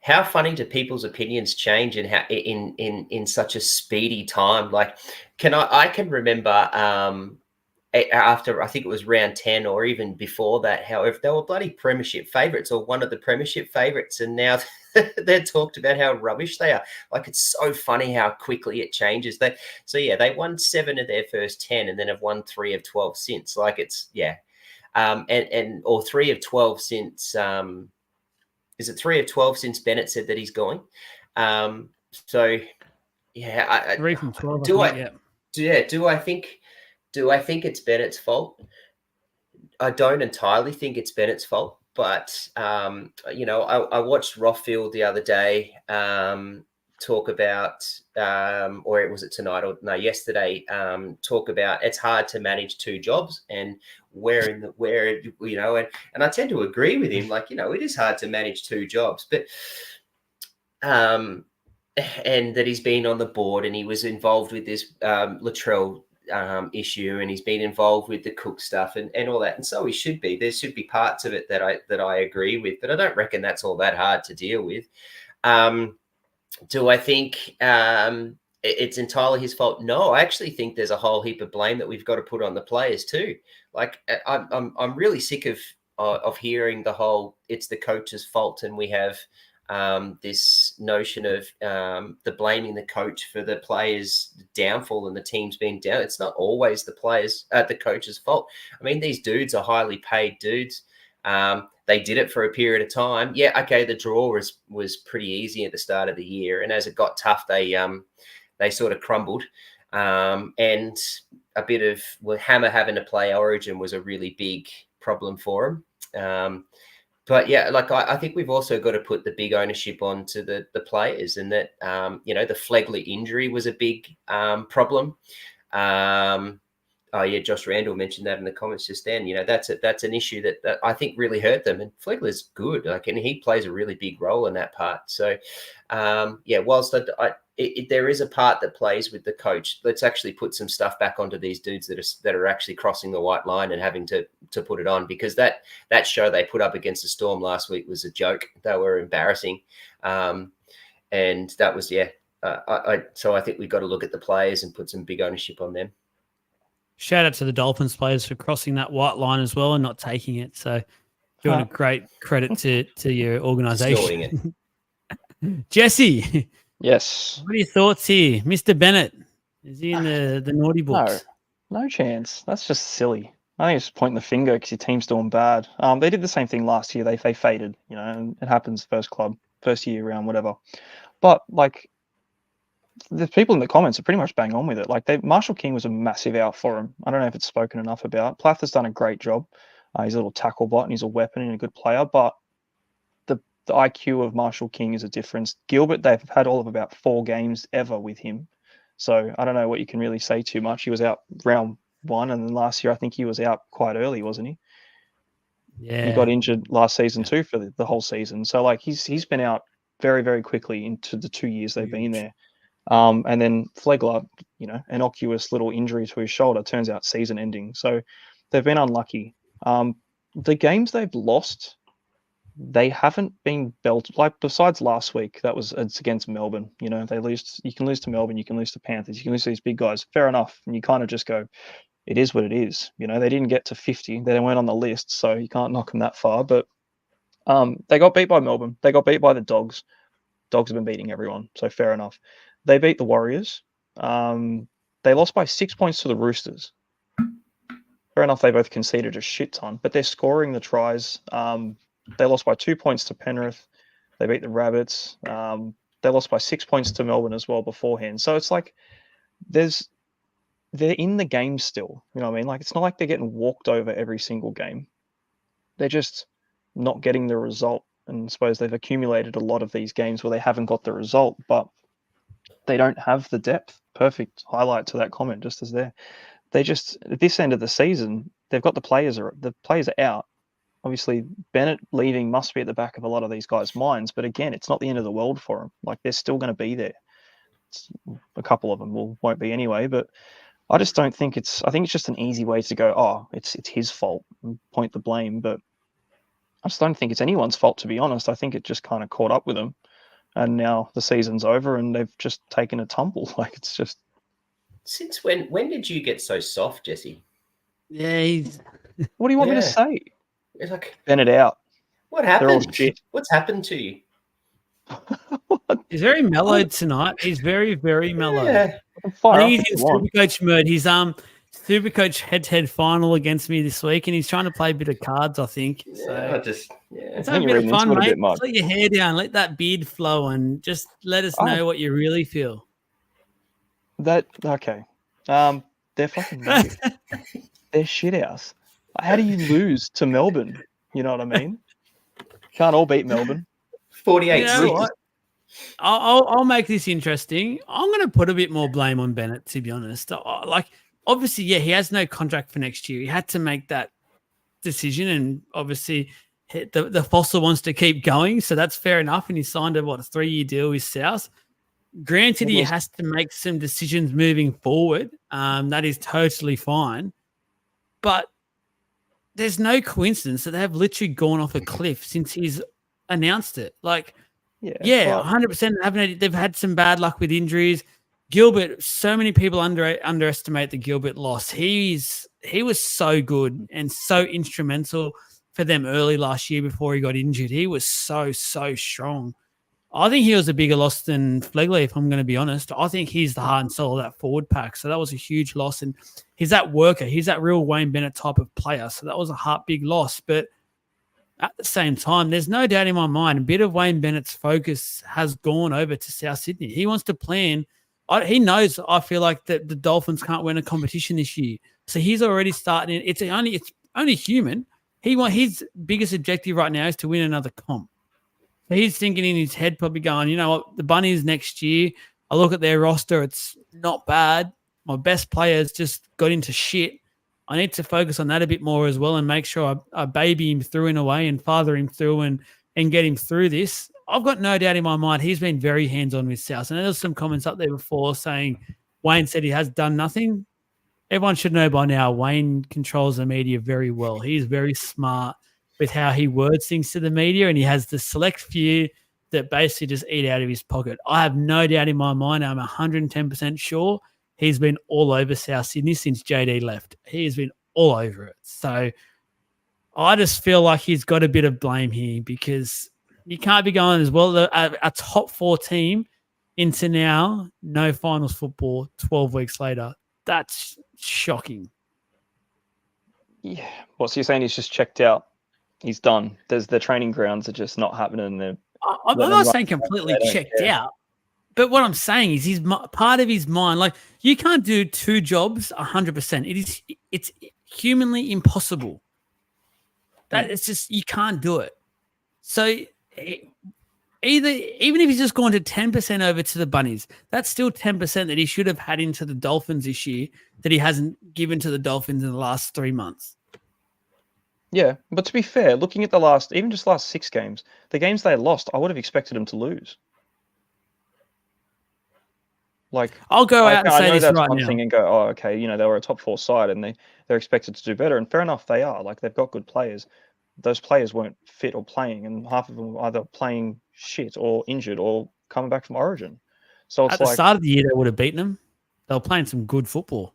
How funny do people's opinions change and how in such a speedy time? Like, I can remember after, I think it was round 10 or even before that, however, they were bloody premiership favourites or one of the premiership favourites, and now they're talked about how rubbish they are. Like, it's so funny how quickly it changes. They won 7 of their first 10 and then have won 3 of 12 since. Like, it's or 3 of 12 since. Is it 3 of 12 since Bennett said that he's going? 3 from 12. Do I think it's Bennett's fault? I don't entirely think it's Bennett's fault, but I watched Rothfield the other day talk about, or was it tonight or no, yesterday, talk about it's hard to manage 2 jobs and and I tend to agree with him. Like, it is hard to manage 2 jobs, but and that he's been on the board and he was involved with this Latrell issue, and he's been involved with the Cook stuff and all that, and so he should be. There should be parts of it that I agree with, but I don't reckon that's all that hard to deal with. Do I think it's entirely his fault? No, I actually think there's a whole heap of blame that we've got to put on the players too. Like, I'm really sick of hearing the whole it's the coach's fault, and we have this notion of the blaming the coach for the players' downfall and the team's being down. It's not always the coach's fault. I mean, these dudes are highly paid dudes. They did it for a period of time. Yeah, okay, the draw was pretty easy at the start of the year, and as it got tough, they sort of crumbled. And a bit of Hammer having to play Origin was a really big problem for him. But yeah, like I think we've also got to put the big ownership onto the players, and that the Flegler injury was a big problem. Oh yeah, Josh Randall mentioned that in the comments just then. That's an issue that I think really hurt them. And Flegler's good, and he plays a really big role in that part. So whilst there is a part that plays with the coach, let's actually put some stuff back onto these dudes that are actually crossing the white line and having to put it on, because that show they put up against the Storm last week was a joke. They were embarrassing, and that was so I think we've got to look at the players and put some big ownership on them. Shout out to the Dolphins players for crossing that white line as well and not taking it. So doing a great credit to your organisation. Jesse. Yes. What are your thoughts here? Mr. Bennett, is he in the naughty books? No chance. That's just silly. I think it's pointing the finger because your team's doing bad. They did the same thing last year. They faded, and it happens first year round, whatever. But like the people in the comments are pretty much bang on with it. Like Marshall King was a massive out for him. I don't know if it's spoken enough about. Plath has done a great job. He's a little tackle bot and he's a weapon and a good player, but the IQ of Marshall King is a difference. Gilbert, they've had all of about 4 games ever with him. So I don't know what you can really say too much. He was out round 1, and then last year I think he was out quite early, wasn't he? Yeah. He got injured last season too for the whole season. So like he's been out very, very quickly into the 2 years they've been there. And then Flegler, innocuous little injury to his shoulder, turns out season ending. So they've been unlucky. The games they've lost, they haven't been belted. Like besides last week, it's against Melbourne. They lose. You can lose to Melbourne. You can lose to Panthers. You can lose to these big guys. Fair enough. And you kind of just go, it is what it is. They didn't get to 50. They weren't on the list, so you can't knock them that far. But they got beat by Melbourne. They got beat by the Dogs. Dogs have been beating everyone, so fair enough. They beat the Warriors. They lost by 6 points to the Roosters. Fair enough, they both conceded a shit ton, but they're scoring the tries. They lost by 2 points to Penrith. They beat the Rabbits. They lost by 6 points to Melbourne as well beforehand. So it's like they're in the game still. You know what I mean? Like it's not like they're getting walked over every single game. They're just not getting the result. And I suppose they've accumulated a lot of these games where they haven't got the result, but they don't have the depth. Perfect highlight to that comment, just as there. They just, at this end of the season, they've got the players are out. Obviously, Bennett leaving must be at the back of a lot of these guys' minds, but again, it's not the end of the world for them. Like they're still going to be there. A couple of them won't be anyway, but I just don't think I think it's just an easy way to go, oh, it's his fault and point the blame, but I just don't think it's anyone's fault, to be honest. I think it just kind of caught up with them, and now the season's over and they've just taken a tumble. Like it's just. Since when did you get so soft, Jesse? Yeah, What do you want me to say? It's like Bennett out. What happened? They're all shit. What's happened to you? he's very mellow tonight. He's very, very mellow. Yeah. I think he's in Supercoach mode. He's Supercoach head-to-head final against me this week, and he's trying to play a bit of cards, I think. So it's a bit of fun, mate. Just let your hair down, let that beard flow, and just let us know what you really feel. Okay. They're fucking magic. They're shit house. How do you lose to Melbourne? You know what I mean? Can't all beat Melbourne. 48. I'll make this interesting. I'm going to put a bit more blame on Bennett, to be honest. Obviously, he has no contract for next year. He had to make that decision, and obviously the Fossil wants to keep going, so that's fair enough, and he signed a 3-year deal with South. Granted, he has to make some decisions moving forward. That is totally fine. But there's no coincidence that they have literally gone off a cliff since he's announced it. 100%. They've had some bad luck with injuries. Gilbert, so many people underestimate the Gilbert loss. He was so good and so instrumental for them early last year before he got injured. He was so strong. I think he was a bigger loss than Flegler, if I'm going to be honest. I think he's the heart and soul of that forward pack. So that was a huge loss. And he's that worker. He's that real Wayne Bennett type of player. So that was a big loss. But at the same time, there's no doubt in my mind, a bit of Wayne Bennett's focus has gone over to South Sydney. He wants to plan. He knows, I feel like, that the Dolphins can't win a competition this year. So he's already starting. It's only human. His biggest objective right now is to win another comp. He's thinking in his head, probably going, you know what, the Bunnies next year, I look at their roster, it's not bad. My best players just got into shit. I need to focus on that a bit more as well and make sure I baby him through in a way and father him through and get him through this. I've got no doubt in my mind he's been very hands-on with South. And there's some comments up there before saying Wayne said he has done nothing. Everyone should know by now Wayne controls the media very well. He's very smart with how he words things to the media, and he has the select few that basically just eat out of his pocket. I have no doubt in my mind, I'm 110% sure he's been all over South Sydney since JD left. He has been all over it. So I just feel like he's got a bit of blame here because you can't be going as well. A top 4 team into now no finals football 12 weeks later. That's shocking. Yeah. What's he saying? He's just checked out. He's done. The training grounds are just not happening. I'm not saying completely They don't checked care. out, but what I'm saying is he's part of his mind. Like you can't do two jobs 100%. It's humanly impossible. That it's just you can't do it. So even if he's just gone to 10% over to the Bunnies, that's still 10% that he should have had into the Dolphins this year that he hasn't given to the Dolphins in the last 3 months. Yeah, but to be fair, looking at the last 6 games, the games they lost, I would have expected them to lose. Like, I'll go out and I say know this that's right one now. thing and go, oh, okay, they were a top 4 side and they're expected to do better. And fair enough, they are. Like, they've got good players. Those players weren't fit or playing, and half of them were either playing shit or injured or coming back from Origin. So it's At the like, start of the year, they would have beaten them. They were playing some good football,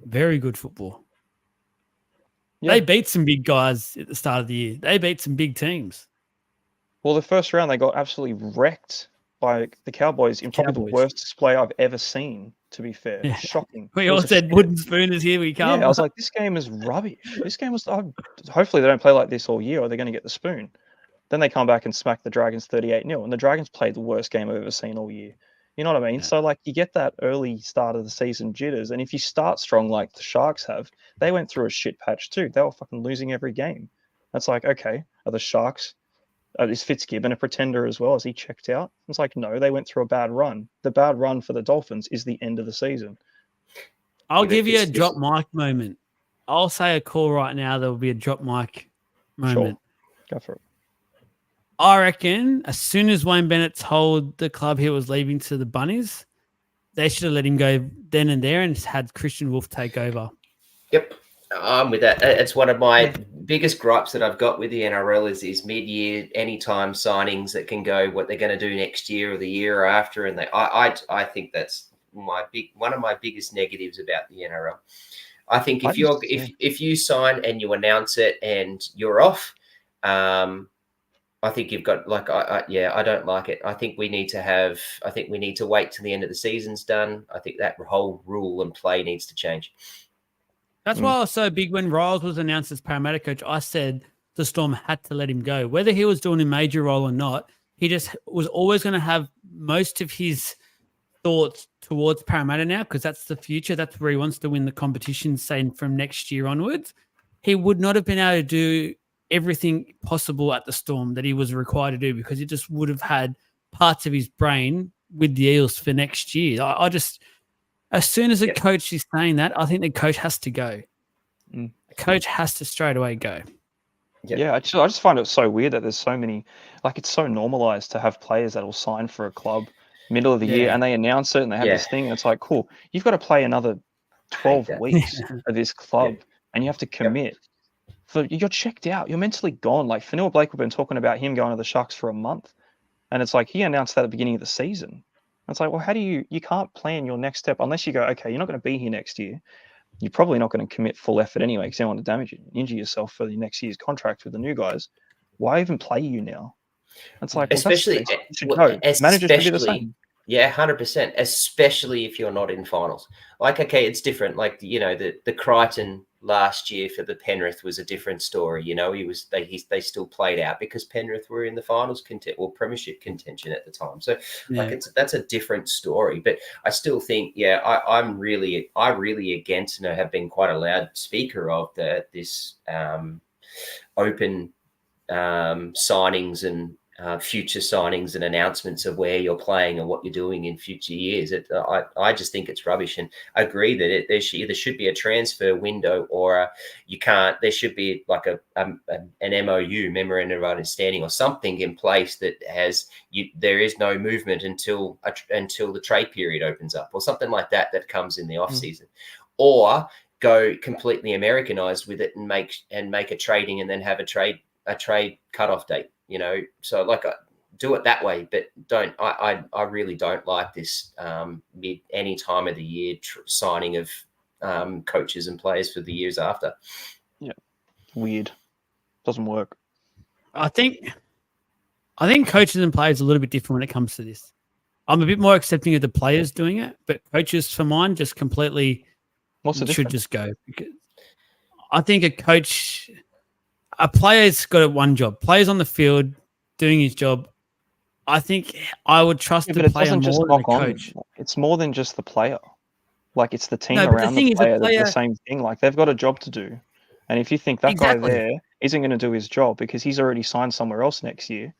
very good football. yeah. They beat some big guys at the start of the year. They beat some big teams. Well, the first round they got absolutely wrecked by the Cowboys in probably the Cowboys. worst display I've ever seen. To be fair, Yeah. shocking. We It all was a said shit. wooden spooners, here we come. Yeah, I was like, this game is rubbish. This game was. Hopefully, they don't play like this all year, or they're going to get the spoon. Then they come back and smack the Dragons 38-0, and the Dragons played the worst game I've ever seen all year. You know what I mean? Yeah. So, like, you get that early start of the season jitters, and if you start strong like the Sharks have, they went through a shit patch too. They were fucking losing every game. That's like, okay, are the Sharks, is Fitzgibbon a pretender as well? Has he checked out? It's like, no, they went through a bad run. The bad run for the Dolphins is the end of the season. I'll Yeah, give you a it's- drop mic moment. I'll say a call right now. There will be a drop mic moment. Sure. Go for it. I reckon as soon as Wayne Bennett told the club he was leaving to the Bunnies, they should have let him go then and there and had Christian Wolf take over. Yep, I'm with that. It's one of my biggest gripes that I've got with the NRL is mid-year, anytime signings that can go what they're going to do next year or the year after, and I think that's one of my biggest negatives about the NRL. I think if you sign and you announce it and you're off, I think you've got I don't like it. I think we need to wait till the end of the season's done. I think that whole rule and play needs to change. That's why I was so big when Riles was announced as Parramatta coach. I said the Storm had to let him go. Whether he was doing a major role or not, he just was always going to have most of his thoughts towards Parramatta now because that's the future. That's where he wants to win the competition, say, from next year onwards. He would not have been able to do everything possible at the Storm that he was required to do because he just would have had parts of his brain with the Eels for next year. I just, as soon as a coach is saying that, I think the coach has to go. The coach has to straight away go. Yeah, I just find it so weird that there's so many, like it's so normalized to have players that will sign for a club middle of the year and they announce it and they have this thing and it's like, cool, you've got to play another 12 weeks for this club and you have to commit. So you're checked out. You're mentally gone. Like Fanua Blake, we've been talking about him going to the Sharks for a month. And it's like he announced that at the beginning of the season. It's like, well, how do you can't plan your next step unless you go, okay, you're not going to be here next year. You're probably not going to commit full effort anyway because you don't want to damage it, injure yourself for the next year's contract with the new guys. Why even play you now? It's like, especially, managers should do the same. Yeah, 100%. Especially if you're not in finals. Like, okay, it's different. Like, the Crichton last year for the Penrith was a different story. They still played out because Penrith were in the finals or premiership contention at the time. So that's a different story. But I still think, I'm really against, and I have been quite a loud speaker of this open signings and future signings and announcements of where you're playing and what you're doing in future years. I just think it's rubbish, and I agree that there should be a transfer window or there should be like an MOU, memorandum of understanding, or something in place that there is no movement until the trade period opens up, or something like that comes in the off season, or go completely Americanized with it and make a trading and then have a trade cutoff date. So like do it that way, but I really don't like this mid any time of the year signing of coaches and players for the years after. Yeah, weird. Doesn't work. I think coaches and players are a little bit different when it comes to this. I'm a bit more accepting of the players doing it, but coaches for mine just completely What's the should difference? just go. Because I think a player's got one job. Player's on the field doing his job. I think I would trust Yeah, the but it player doesn't just more than the knock on. coach. It's more than just the player. Like, it's the team No, but the around thing the is, the player that's the player same thing. Like, they've got a job to do. And if you think that guy exactly. there isn't going to do his job because he's already signed somewhere else next year,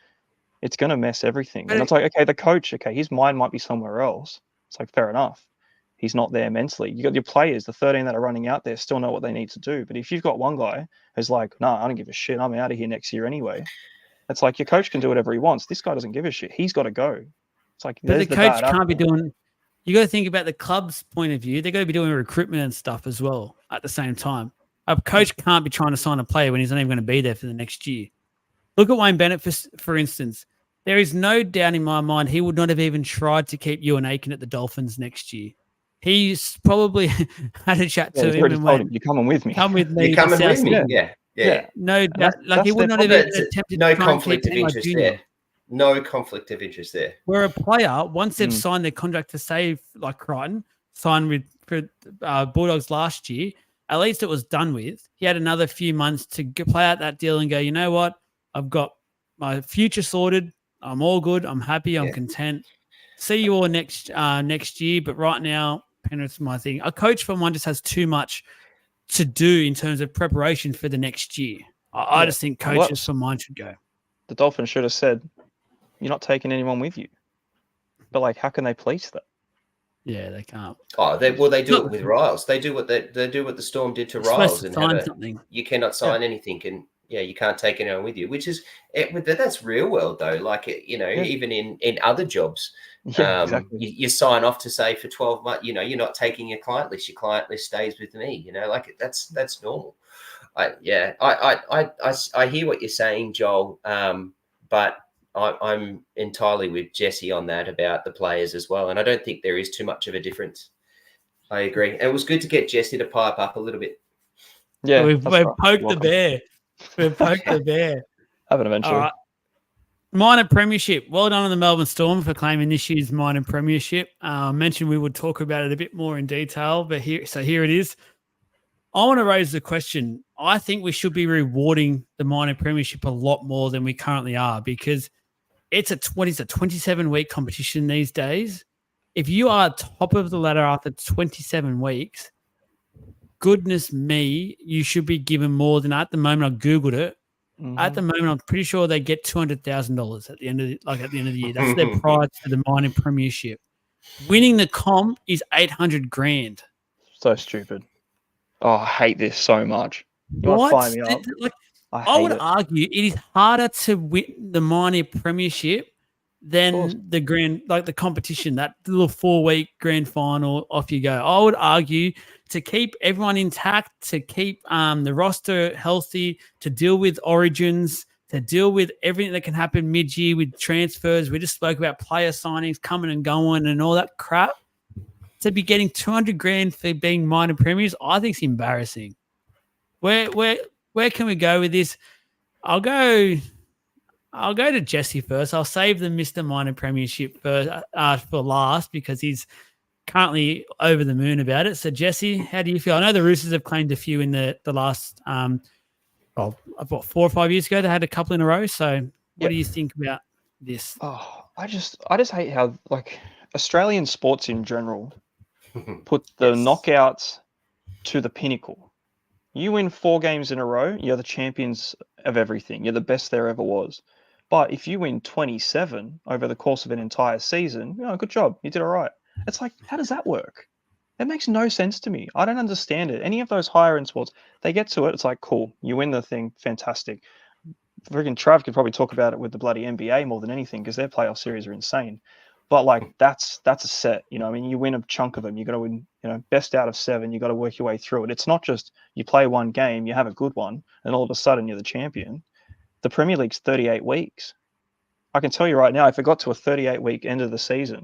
it's going to mess everything. But And it's like, okay, the coach, okay, his mind might be somewhere else. It's like, fair enough. He's not there mentally. You got your players, the 13 that are running out there, still know what they need to do. But if you've got one guy who's like, nah, I don't give a shit. I'm out of here next year anyway. It's like your coach can do whatever he wants. This guy doesn't give a shit. He's got to go. It's like, But there's the the coach bad can't be apple. doing. You got to think about the club's point of view. They got to be doing recruitment and stuff as well at the same time. A coach can't be trying to sign a player when he's not even going to be there for the next year. Look at Wayne Bennett, for instance. There is no doubt in my mind he would not have even tried to keep Ewan Aiken at the Dolphins next year. He's probably had a chat Yeah, to he's him already and told went, him, you're coming with me. "Come with me You're to coming South with me. Sydney." Yeah. No And doubt. Like he that's would their not have problem. even attempted No to try and keep conflict of Penrith interest Junior. there. No conflict of interest there. Where a player, once they've Mm. signed their contract to save, like Crichton, signed with Bulldogs last year, at least it was done with. He had another few months to play out that deal and go, you know what? I've got my future sorted. I'm all good. I'm happy. I'm Yeah. content. See you all next year. But right now, Penrith's my thing. A coach for one just has too much to do in terms of preparation for the next year. I Yeah. just think Well, coaches for mine should go. the Dolphins should have said, you're not taking anyone with you. But like, how can they police that? Yeah, they can't. Oh, they do Not- it with Riles. They do what they do what the Storm did to You're supposed Riles to and sign something. you cannot sign anything, and you can't take anyone with you. Which is that's real world though. Like even in other jobs, Yeah, exactly. you sign off to say for 12 months. You're not taking your client list. Your client list stays with me. Like that's normal. I hear what you're saying, Joel. But I'm entirely with Jesse on that about the players as well, and I don't think there is too much of a difference. I agree. And it was good to get Jesse to pipe up a little bit. Yeah, We've that's right. poked the Welcome. bear. We've poked the bear. Haven't eventually. All right. Minor premiership. Well done on the Melbourne Storm for claiming this year's minor premiership. I mentioned we would talk about it a bit more in detail, but here it is. I want to raise the question. I think we should be rewarding the minor premiership a lot more than we currently are because it's a 27-week competition these days. If you are top of the ladder after 27 weeks, goodness me, you should be given more than at the moment. I Googled it. At the moment, I'm pretty sure they get $200,000 at the end of the year. That's their prize for the minor premiership. Winning the comp is $800,000. So stupid. Oh, I hate this so much. You want to fire me up? Like, I I would hate it. argue it is harder to win the minor premiership than the the competition, that little 4-week grand final, off you go. I would argue to keep everyone intact, to keep the roster healthy, to deal with origins, to deal with everything that can happen mid-year with transfers. We just spoke about player signings coming and going and all that crap. To be getting $200,000 for being minor premiers, I think is embarrassing. Where can we go with this? I'll go to Jesse first. I'll save the Mr. Minor Premiership for last because he's currently over the moon about it. So, Jesse, how do you feel? I know the Roosters have claimed a few in the last, 4 or 5 years ago. They had a couple in a row. So, what do you think about this? Oh, I just hate how Australian sports in general put the knockouts to the pinnacle. You win 4 games in a row, you're the champions of everything. You're the best there ever was. But if you win 27 over the course of an entire season, good job. You did all right. It's like, how does that work? It makes no sense to me. I don't understand it. Any of those higher end sports, they get to it. It's like, cool. You win the thing. Fantastic. Friggin' Trav could probably talk about it with the bloody NBA more than anything because their playoff series are insane. But like that's a set, I mean, you win a chunk of them. You got to win, best out of 7. You got to work your way through it. It's not just you play one game, you have a good one, and all of a sudden you're the champion. The Premier League's 38 weeks. I can tell you right now, if it got to a 38-week end of the season,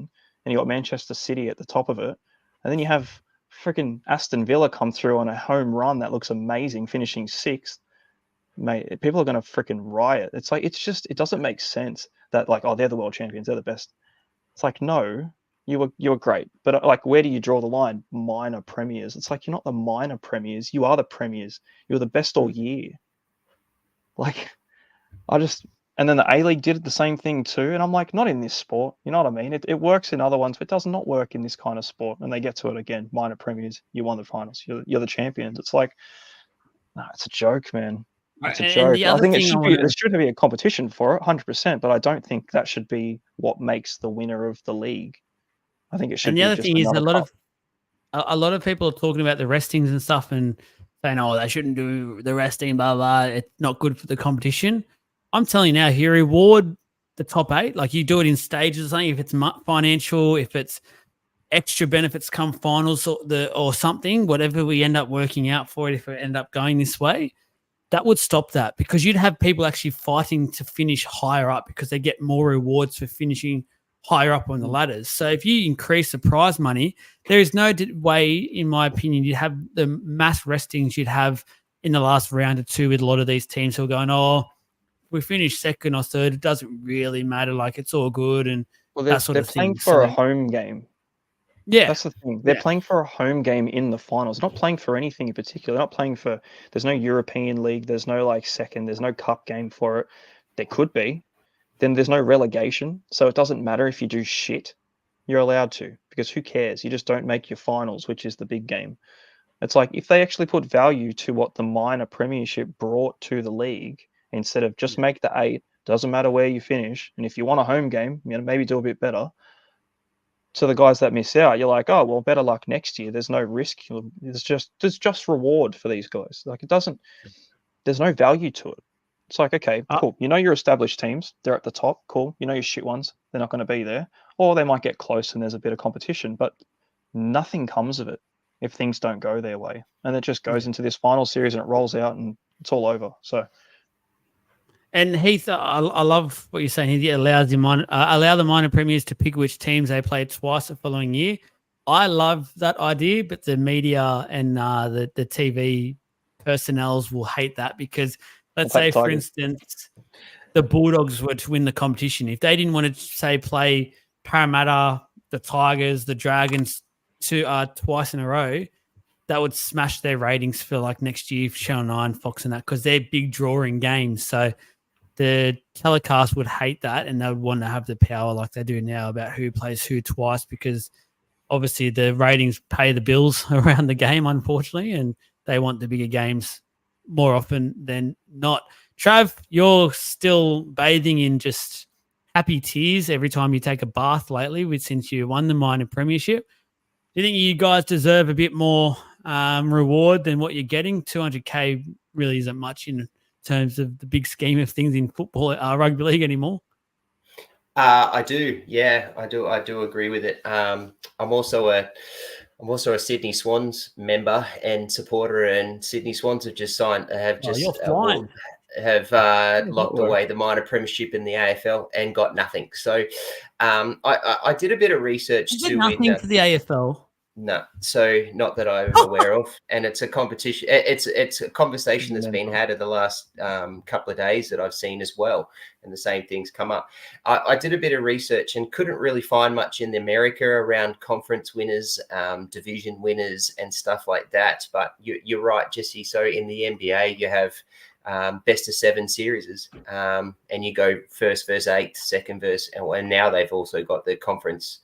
and you got Manchester City at the top of it, and then you have freaking Aston Villa come through on a home run that looks amazing, finishing 6th. Mate, people are going to freaking riot. It's like, it doesn't make sense that like, oh, they're the world champions, they're the best. It's like, no, you were great, but like, where do you draw the line? Minor premiers. It's like, you're not the minor premiers. You are the premiers. You're the best all year. Like, and then the A League did the same thing too. And I'm like, not in this sport. You know what I mean? It works in other ones, but it does not work in this kind of sport. And they get to it again. Minor premiers. You won the finals. You're the champions. It's like, no, it's a joke, man. It's a And joke. the I other think thing I there want should be a competition for it, 100%. But I don't think that should be what makes the winner of the league. I think it should and the be other just thing is another cup. a lot of people are talking about the restings and stuff and saying, "Oh, they shouldn't do the resting, blah blah. It's not good for the competition." I'm telling you now, you reward the top 8, like you do it in stages or something. If it's financial, if it's extra benefits come finals or something, whatever we end up working out for it, if it end up going this way, that would stop that, because you'd have people actually fighting to finish higher up because they get more rewards for finishing higher up on the ladders. So if you increase the prize money, there is no way, in my opinion, you'd have the mass restings you'd have in the last round or two with a lot of these teams who are going, "Oh, we finish second or third, it doesn't really matter. Like, it's all good," and Well, that sort they're of playing thing. for a So, home game. yeah, That's the thing. They're yeah. playing for a home game in the finals. They're not playing for anything in particular. They're not playing for. There's no European League. There's no like second. There's no cup game for it. There could be. Then there's no relegation, so it doesn't matter if you do shit. You're allowed to, because who cares? You just don't make your finals, which is the big game. It's like, if they actually put value to what the minor premiership brought to the league, instead of just make the 8, doesn't matter where you finish, and if you want a home game, maybe do a bit better. To the guys that miss out, you're like, oh well, better luck next year. There's no risk. There's just reward for these guys. Like, it doesn't. There's no value to it. It's like, okay, cool. Your established teams, they're at the top. Cool. Your shit ones, they're not going to be there, or they might get close and there's a bit of competition, but nothing comes of it if things don't go their way, and it just goes into this final series and it rolls out and it's all over. So. And Heath, I love what you're saying. He allows allow the minor premiers to pick which teams they play twice the following year. I love that idea, but the media and the TV personnels will hate that, because let's say, for instance, the Bulldogs were to win the competition. If they didn't want to, say, play Parramatta, the Tigers, the Dragons twice in a row, that would smash their ratings for like next year for Channel 9, Fox and that, because they're big drawing games. So the telecast would hate that, and they would want to have the power like they do now about who plays who twice, because obviously the ratings pay the bills around the game, unfortunately, and they want the bigger games more often than not. Trav, you're still bathing in just happy tears every time you take a bath lately, since you won the minor premiership. Do you think you guys deserve a bit more reward than what you're getting? 200K really isn't much in terms of the big scheme of things in football, rugby league anymore. I do. Yeah, I do agree with it. I'm also a Sydney Swans member and supporter, and Sydney Swans have just signed. You're flying. Locked away the minor premiership in the AFL and got nothing. So, I did a bit of research too. Nothing for the AFL. No, so not that I'm aware of, and it's a competition. It's a conversation that's been had in the last couple of days that I've seen as well, and the same things come up. I did a bit of research and couldn't really find much in America around conference winners, division winners, and stuff like that. But you're right, Jesse. So in the NBA, you have best of 7 series, and you go first versus 8th, second versus, and now they've also got the conference.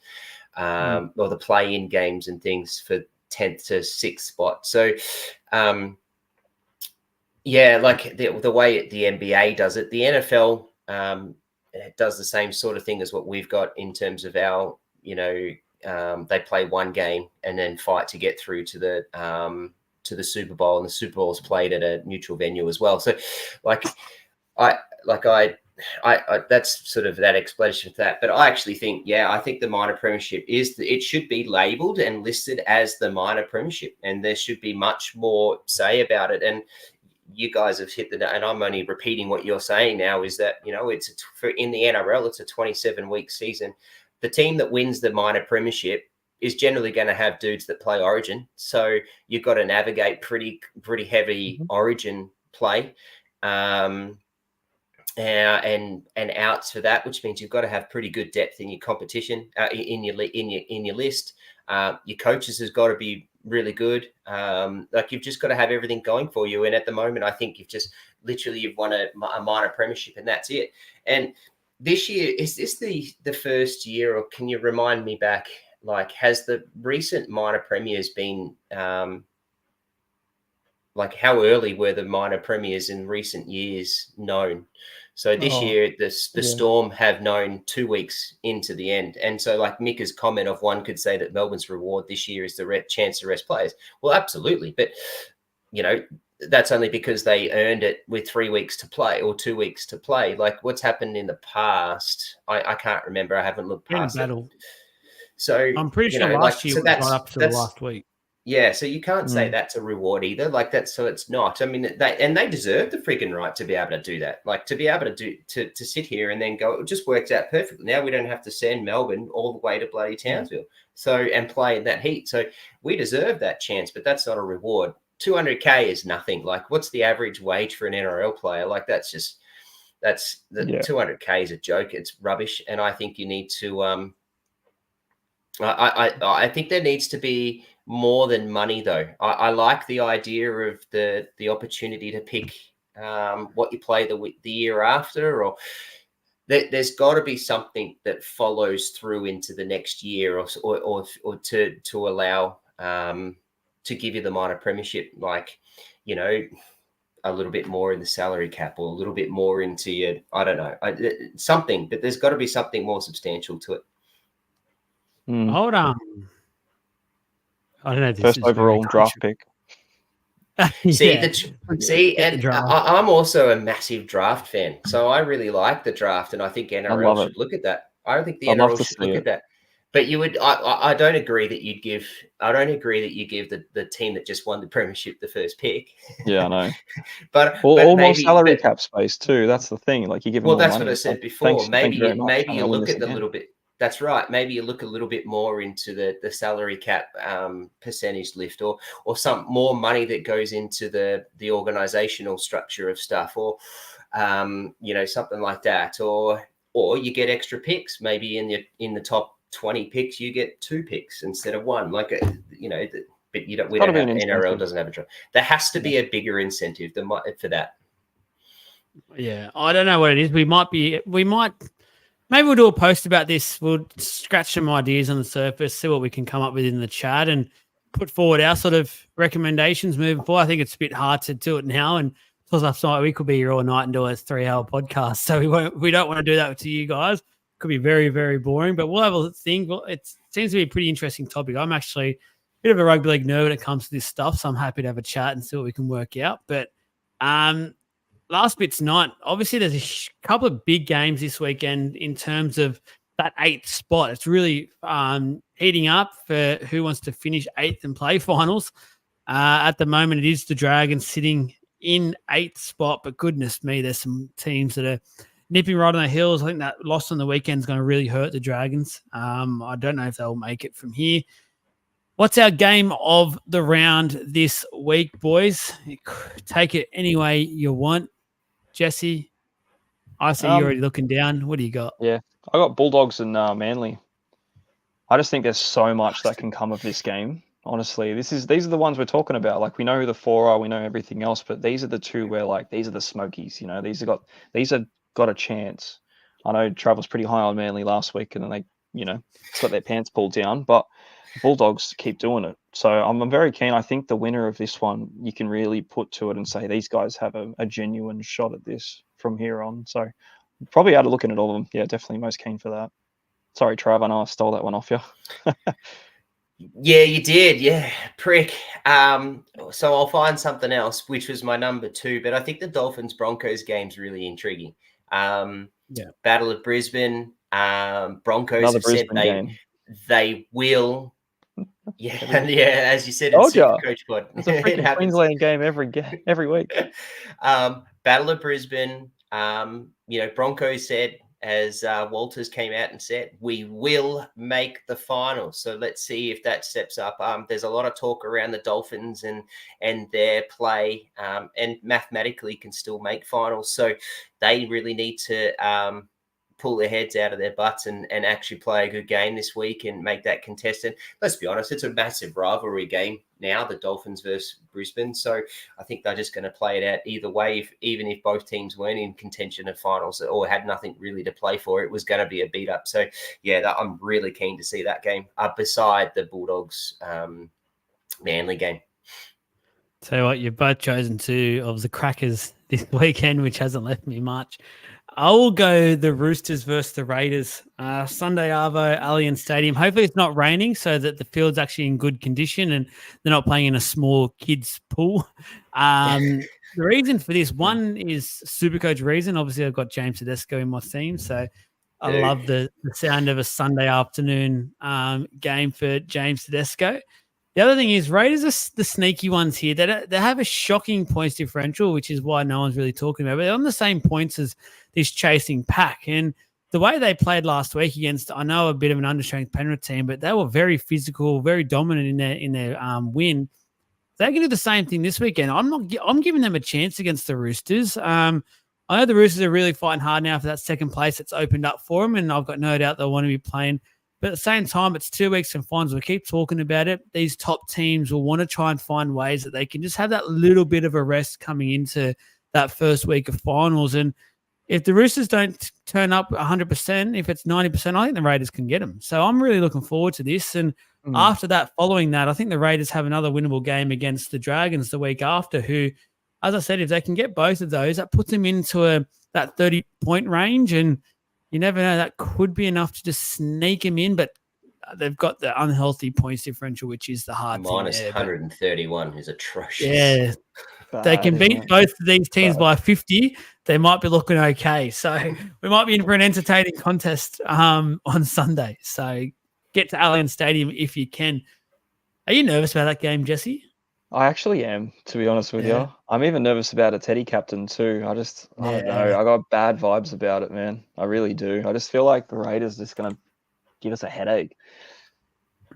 Or the play-in games and things for 10th to 6th spot. So, like the way the NBA does it, the NFL does the same sort of thing as what we've got in terms of our, they play one game and then fight to get through to the Super Bowl, and the Super Bowl is played at a neutral venue as well. So, I that's sort of that explanation for that. But I actually think, I think the minor premiership it should be labelled and listed as the minor premiership, and there should be much more say about it. And you guys have hit and I'm only repeating what you're saying now, is that, in the NRL, it's a 27-week season. The team that wins the minor premiership is generally going to have dudes that play Origin. So you've got to navigate pretty heavy Origin play. and outs for that, which means you've got to have pretty good depth in your competition, in your list. Your coaches has got to be really good. Like you've just got to have everything going for you. And at the moment, I think you've won a minor premiership, and that's it. And this year, is this the first year, or can you remind me back? Like, has the recent minor premiers been like how early were the minor premiers in recent years known? So this year, the Storm have known 2 weeks into the end. And so like Mika's comment of one could say that Melbourne's reward this year is the chance to rest players. Well, absolutely. But, that's only because they earned it with 3 weeks to play or 2 weeks to play. Like what's happened in the past, I can't remember. I haven't looked past it. So I'm pretty sure last year was right up to the last week. Yeah, so you can't say that's a reward either. Like that's so it's not. I mean, they deserve the friggin' right to be able to do that. Like to be able to sit here and then go, it just works out perfectly. Now we don't have to send Melbourne all the way to bloody Townsville, and play in that heat. So we deserve that chance, but that's not a reward. 200K is nothing. Like what's the average wage for an NRL player? Like that's 200K is a joke. It's rubbish, and I think you need to. I think there needs to be more than money, though. I like the idea of the opportunity to pick what you play the year after, or there's got to be something that follows through into the next year, or to allow to give you the minor premiership, like a little bit more in the salary cap, or a little bit more into your I don't know something, but there's got to be something more substantial to it. Hold on. I don't know. First overall draft pick. I'm also a massive draft fan, so I really like the draft, and I think NRL should look at that. I don't think the NRL should look at that. But you would. I don't agree that you'd give. I don't agree that you give the team that just won the premiership the first pick. Yeah, I know. but more salary cap space too. That's the thing. Like you give. Well, them that's money. what I said before. Maybe you look at the little bit. That's right. Maybe you look a little bit more into the salary cap percentage lift, or some more money that goes into the organizational structure of stuff, or something like that, or you get extra picks. Maybe in the top 20 picks, you get 2 picks instead of 1. Like but you don't. We don't have NRL doesn't have a draft. There has to be a bigger incentive for that. Yeah, I don't know what it is. We might. Maybe we'll do a post about this. We'll scratch some ideas on the surface, see what we can come up with in the chat, and put forward our sort of recommendations moving forward. I think it's a bit hard to do it now, and plus last night we could be here all night and do a 3-hour podcast, so we don't want to do that to you guys. It could be very, very boring, but we'll have a think. Well, it seems to be a pretty interesting topic. I'm actually a bit of a rugby league nerd when it comes to this stuff, so I'm happy to have a chat and see what we can work out. But last bit's not. Obviously, there's a couple of big games this weekend in terms of that 8th spot. It's really heating up for who wants to finish 8th and play finals. At the moment, it is the Dragons sitting in 8th spot, but goodness me, there's some teams that are nipping right on the heels. I think that loss on the weekend is going to really hurt the Dragons. I don't know if they'll make it from here. What's our game of the round this week, boys? Take it any way you want. Jesse, I see you're already looking down. What do you got? Yeah, I got Bulldogs and Manly. I just think there's so much that can come of this game. Honestly, these are the ones we're talking about. Like we know who the 4 are, we know everything else, but these are the 2 where like these are the Smokies. These have got a chance. I know Travis pretty high on Manly last week, and then they got their pants pulled down, but Bulldogs keep doing it. So I'm very keen. I think the winner of this one, you can really put to it and say these guys have a genuine shot at this from here on. So probably out of looking at all of them. Yeah, definitely most keen for that. Sorry, Trav, I know I stole that one off you. Yeah, you did. Yeah, prick. So I'll find something else, which was my number 2. But I think the Dolphins-Broncos game's really intriguing. Battle of Brisbane. Broncos have said they will. Yeah, as you said, it's Super Coach Pod. It's a freaking Queensland game every week. Battle of Brisbane. Broncos said as Walters came out and said, we will make the finals. So let's see if that steps up. There's a lot of talk around the Dolphins and their play, and mathematically can still make finals. So they really need to pull their heads out of their butts and actually play a good game this week and make that contested. Let's be honest, it's a massive rivalry game now, the Dolphins versus Brisbane. So I think they're just going to play it out either way. Even if both teams weren't in contention of finals or had nothing really to play for, it was going to be a beat up. So yeah, I'm really keen to see that game beside the Bulldogs Manly game. Tell you what, you've both chosen two of the crackers this weekend, which hasn't left me much. I will go the Roosters versus the Raiders. Sunday Arvo, Allianz Stadium. Hopefully it's not raining so that the field's actually in good condition and they're not playing in a small kids pool. The reason for this, one is Supercoach reason. Obviously, I've got James Tedesco in my team, so I love the sound of a Sunday afternoon game for James Tedesco. The other thing is Raiders are the sneaky ones here. They have a shocking points differential, which is why no one's really talking about it. But they're on the same points as this chasing pack. And the way they played last week against, I know, a bit of an understrength Penrith team, but they were very physical, very dominant in their win. They can do the same thing this weekend. I'm giving them a chance against the Roosters. I know the Roosters are really fighting hard now for that second place that's opened up for them, and I've got no doubt they'll want to be playing. But at the same time, it's 2 weeks from finals. We keep talking about it. These top teams will want to try and find ways that they can just have that little bit of a rest coming into that first week of finals. And if the Roosters don't turn up 100%, if it's 90%, I think the Raiders can get them. So I'm really looking forward to this. And after that, following that, I think the Raiders have another winnable game against the Dragons the week after, who, as I said, if they can get both of those, that puts them into that 30-point range. And you never know, that could be enough to just sneak them in, but they've got the unhealthy points differential, which is the hard thing. Minus 131 is atrocious. Yeah. They can beat both of these teams by 50. They might be looking okay. So we might be in for an entertaining contest on Sunday. So get to Allianz Stadium if you can. Are you nervous about that game, Jesse? I actually am, to be honest with you. I'm even nervous about a Teddy captain too. I don't know. I got bad vibes about it, man. I really do. I just feel like the Raiders are just going to give us a headache.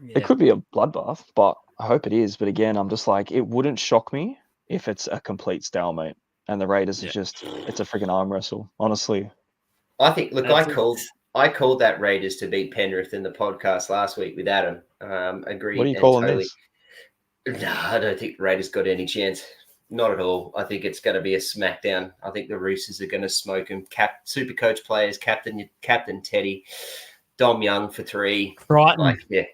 Yeah. It could be a bloodbath, but I hope it is. But again, I'm just like, it wouldn't shock me if it's a complete stalemate and the Raiders are just, it's a freaking arm wrestle, honestly. I think, look, I called that Raiders to beat Penrith in the podcast last week with Adam. Agreed. What are you calling this? No, I don't think the Raiders got any chance. Not at all. I think it's going to be a smackdown. I think the Roosters are going to smoke them. Super coach players, Captain Teddy, Dom Young for 3. Crichton.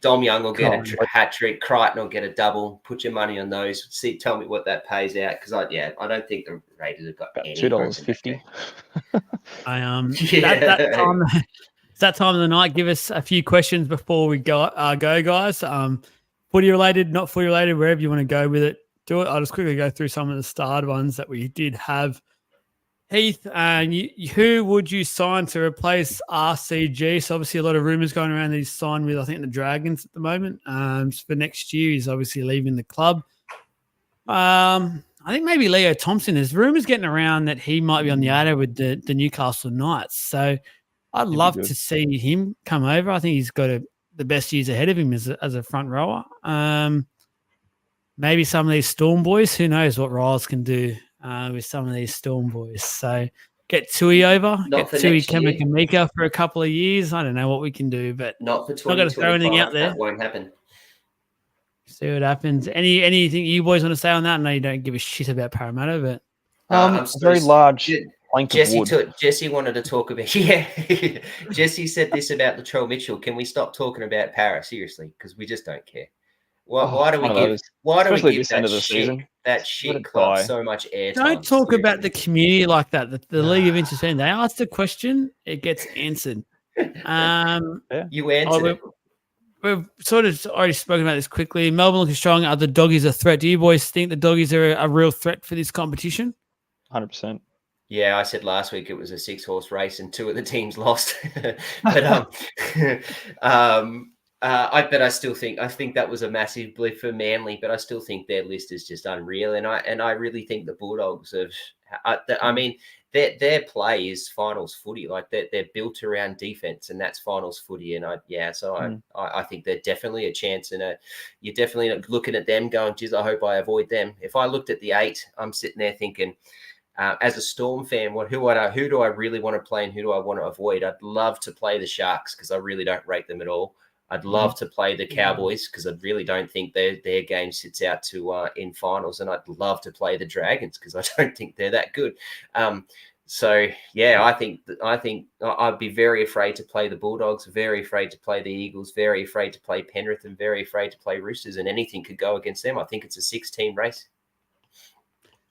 Dom Young will get a hat trick. Crichton will get a double. Put your money on those. Tell me what that pays out, because I don't think the Raiders have got any. $2.50. That time of the night. Give us a few questions before we go, guys. Footy related, not footy related, wherever you want to go with it, do it. I'll just quickly go through some of the starred ones that we did have. Heath, who would you sign to replace RCG? So obviously a lot of rumours going around that he's signed with, I think, the Dragons at the moment. For next year, he's obviously leaving the club. I think maybe Leo Thompson. There's rumours getting around that he might be on the outer with the Newcastle Knights. So I'd love to see him come over. I think he's got the best years ahead of him as a front rower. Maybe some of these Storm boys. Who knows what Riles can do with some of these Storm boys. So get Tui over. Get Tui Kamika for a couple of years. I don't know what we can do, but not for 2025. Not going to throw anything out there. That won't happen. See what happens. Anything you boys want to say on that? I know you don't give a shit about Parramatta, but it's very large. Jesse wanted to talk about Jesse said this about Latrell Mitchell. Can we stop talking about Para seriously? Because we just don't care. Why do we give that shit club so much airtime? Don't talk about the community like that. The League of Interest. They asked a question, it gets answered. You answered it. We've sort of already spoken about this quickly. Melbourne looking strong. Are the Doggies a threat? Do you boys think the Doggies are a real threat for this competition? 100%. Yeah, I said last week it was a 6-horse race and 2 of the teams lost. But I still think that was a massive blip for Manly, but I still think their list is just unreal, and I really think the Bulldogs have. I mean, their play is finals footy. Like they're built around defense, and that's finals footy. And I think they're definitely a chance, and you're definitely looking at them going, "Geez, I hope I avoid them." If I looked at the 8, I'm sitting there thinking. As a Storm fan, who do I really want to play and who do I want to avoid? I'd love to play the Sharks because I really don't rate them at all. I'd love to play the Cowboys because I really don't think their game sits out to in finals, and I'd love to play the Dragons because I don't think they're that good. So yeah, I think I'd be very afraid to play the Bulldogs, very afraid to play the Eagles, very afraid to play Penrith, and very afraid to play Roosters, and anything could go against them. I think it's a 6-team race.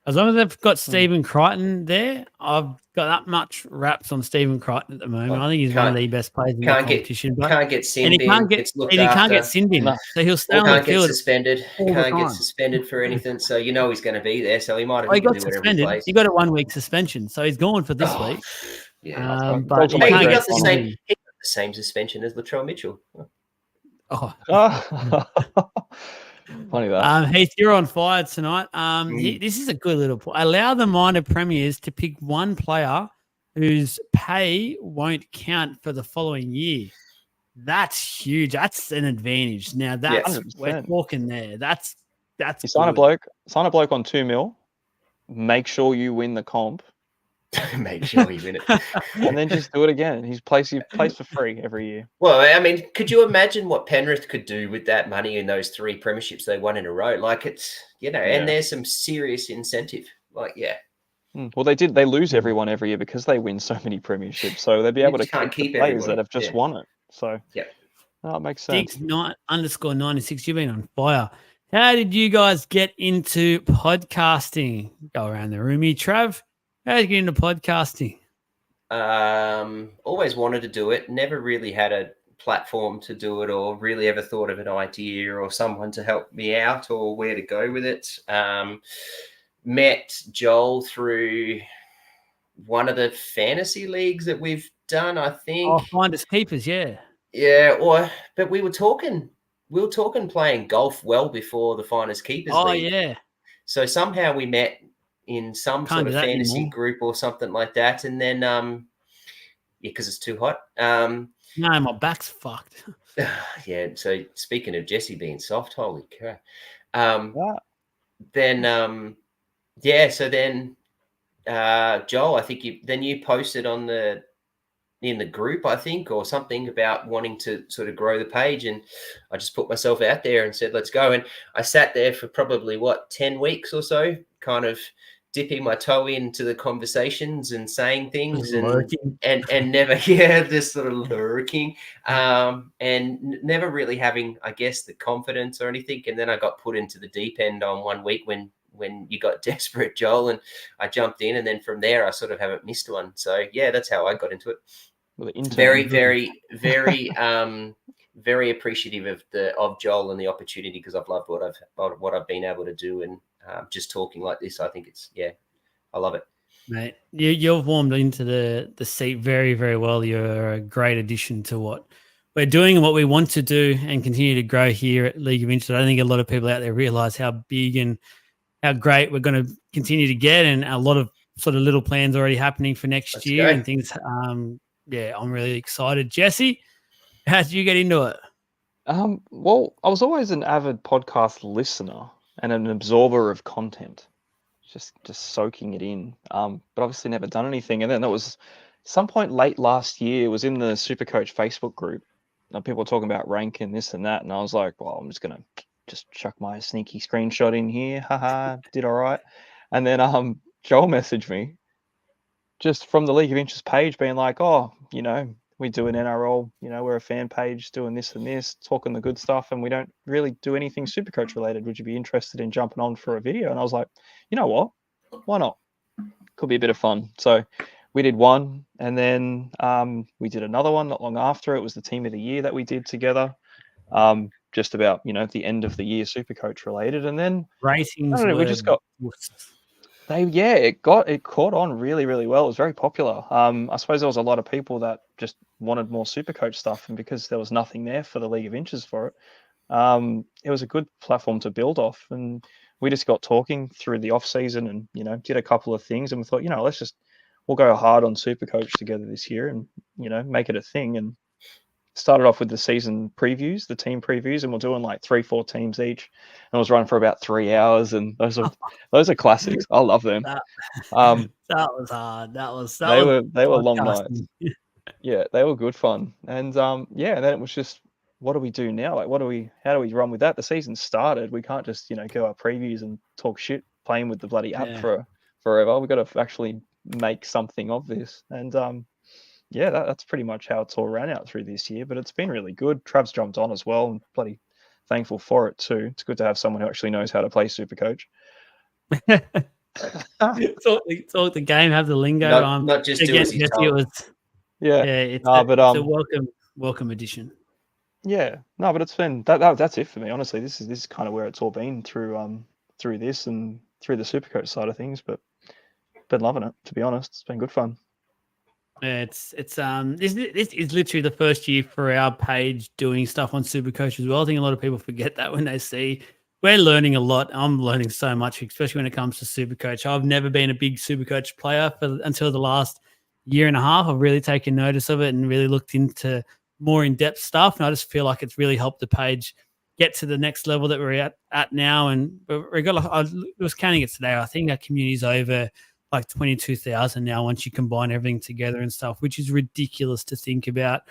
As long as they've got Stephen Crichton there, I've got that much raps on Stephen Crichton at the moment. I think he's one of the best players in the competition. Can't get Sin bin. He can't get Sin bin. No. So he'll stay on the field. Can't get suspended for anything. So you know he's going to be there. So he might have He do got whatever suspended. he plays. He got a 1-week suspension. So he's gone for this week. Yeah. But He got the same suspension as Latrell Mitchell. Funny that. Heath, you're on fire tonight. This is a good little point. Allow the minor premiers to pick one player whose pay won't count for the following year. That's huge. That's an advantage. Now we're talking there. That's you sign a bloke on 2 mil. Make sure you win the comp. Make sure you win it, and then just do it again. He plays for free every year. Well, I mean, could you imagine what Penrith could do with that money in those 3 premierships they won in a row? Like it's and there's some serious incentive. Like Well, they lose everyone every year because they win so many premierships. So they'll be able to keep the players that have just won it. So it makes sense. Dix_96, you've been on fire. How did you guys get into podcasting? Go around the room here, Trav. How did you get into podcasting? Always wanted to do it. Never really had a platform to do it or really ever thought of an idea or someone to help me out or where to go with it. Met Joel through one of the fantasy leagues that we've done, I think. Oh, Finders Keepers, yeah. Yeah, but we were talking playing golf well before the Finders Keepers league. Oh, yeah. So somehow we met in some sort of fantasy group or something like that. And then, because it's too hot. No, my back's fucked. Yeah. So speaking of Jesse being soft, holy crap. Then, so then, Joel, I think you posted in the group, I think, or something about wanting to sort of grow the page. And I just put myself out there and said, let's go. And I sat there for probably 10 weeks or so, kind of dipping my toe into the conversations and saying things and never, just sort of lurking, and never really having, I guess, the confidence or anything. And then I got put into the deep end on one week when you got desperate, Joel, and I jumped in, and then from there I sort of haven't missed one. So yeah, that's how I got into it. Very, very, very, very appreciative of Joel and the opportunity, because I've loved what I've been able to do, and just talking like this, I think I love it. Mate, you've warmed into the seat very, very well. You're a great addition to what we're doing and what we want to do and continue to grow here at League of Interest. I think a lot of people out there realize how big and how great we're going to continue to get, and a lot of sort of little plans already happening for next year and things. I'm really excited. Jesse, how did you get into it? Well, I was always an avid podcast listener and an absorber of content, just soaking it in. But obviously never done anything. And then that was some point late last year. It was in the Supercoach Facebook group. And people were talking about rank and this and that, and I was like, well, I'm just gonna chuck my sneaky screenshot in here. Haha, did all right. And then Joel messaged me just from the League of Interest page, being like, oh, we do an NRL, we're a fan page doing this and this, talking the good stuff, and we don't really do anything Supercoach related. Would you be interested in jumping on for a video? And I was like, you know what? Why not? Could be a bit of fun. So we did one, and then we did another one not long after. It was the Team of the Year that we did together. Just about, the end of the year Supercoach related. And then ratings, we just got it caught on really, really well. It was very popular. I suppose there was a lot of people that just wanted more Supercoach stuff, and because there was nothing there for the League of Inches for it, it was a good platform to build off. And we just got talking through the off season, and did a couple of things, and we thought, we'll go hard on Supercoach together this year, and make it a thing. And started off with the season previews, the team previews, and we're doing like 3-4 teams each, and it was running for about 3 hours. And those are classics. I love them. That was hard. They were long podcasting. nights. Yeah, they were good fun. And and then it was just, what do we do now? Like, how do we run with that? The season started. We can't just go our previews and talk shit playing with the bloody app for forever. We've got to actually make something of this. And that's pretty much how it's all ran out through this year. But it's been really good. Trav's jumped on as well, and bloody thankful for it too. It's good to have someone who actually knows how to play Supercoach. talk the game, have the lingo. Not just do as he's told. It's a welcome addition. Yeah, no, but it's been that's it for me. Honestly, this is kind of where it's all been through this and through the Supercoach side of things. But been loving it, to be honest. It's been good fun. Yeah, this is literally the first year for our page doing stuff on Supercoach as well. I think a lot of people forget that when they see we're learning a lot. I'm learning so much, especially when it comes to Supercoach. I've never been a big Supercoach player until the last year and a half. I've really taken notice of it and really looked into more in-depth stuff. And I just feel like it's really helped the page get to the next level that we're at now. And we got, I was counting it today. I think our community's over like 22,000 now once you combine everything together and stuff, which is ridiculous to think about.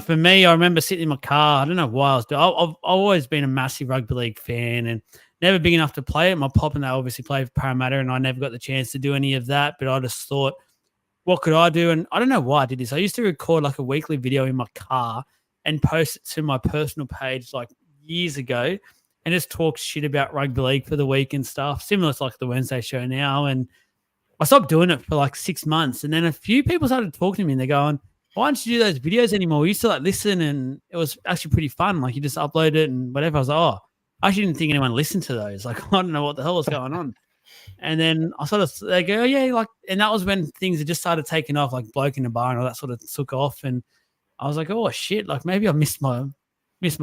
For me, I remember sitting in my car. I don't know why I was doing. I've always been a massive rugby league fan and never big enough to play it. My pop and they obviously played for Parramatta, and I never got the chance to do any of that. But I just thought, what could I do? And I don't know why I did this. I used to record like a weekly video in my car and post it to my personal page like years ago, and just talk shit about rugby league for the week and stuff, similar to like the Wednesday show now. And I stopped doing it for like 6 months, and then a few people started talking to me and they're going, why don't you do those videos anymore? We used to like listen, and it was actually pretty fun. Like you just upload it and whatever. I was like, oh, I actually didn't think anyone listened to those. Like, I don't know what the hell was going on. And then they go, oh, yeah, like, and that was when things had just started taking off, like Bloke in the Bar and all that sort of took off. And I was like, oh shit, like maybe I missed my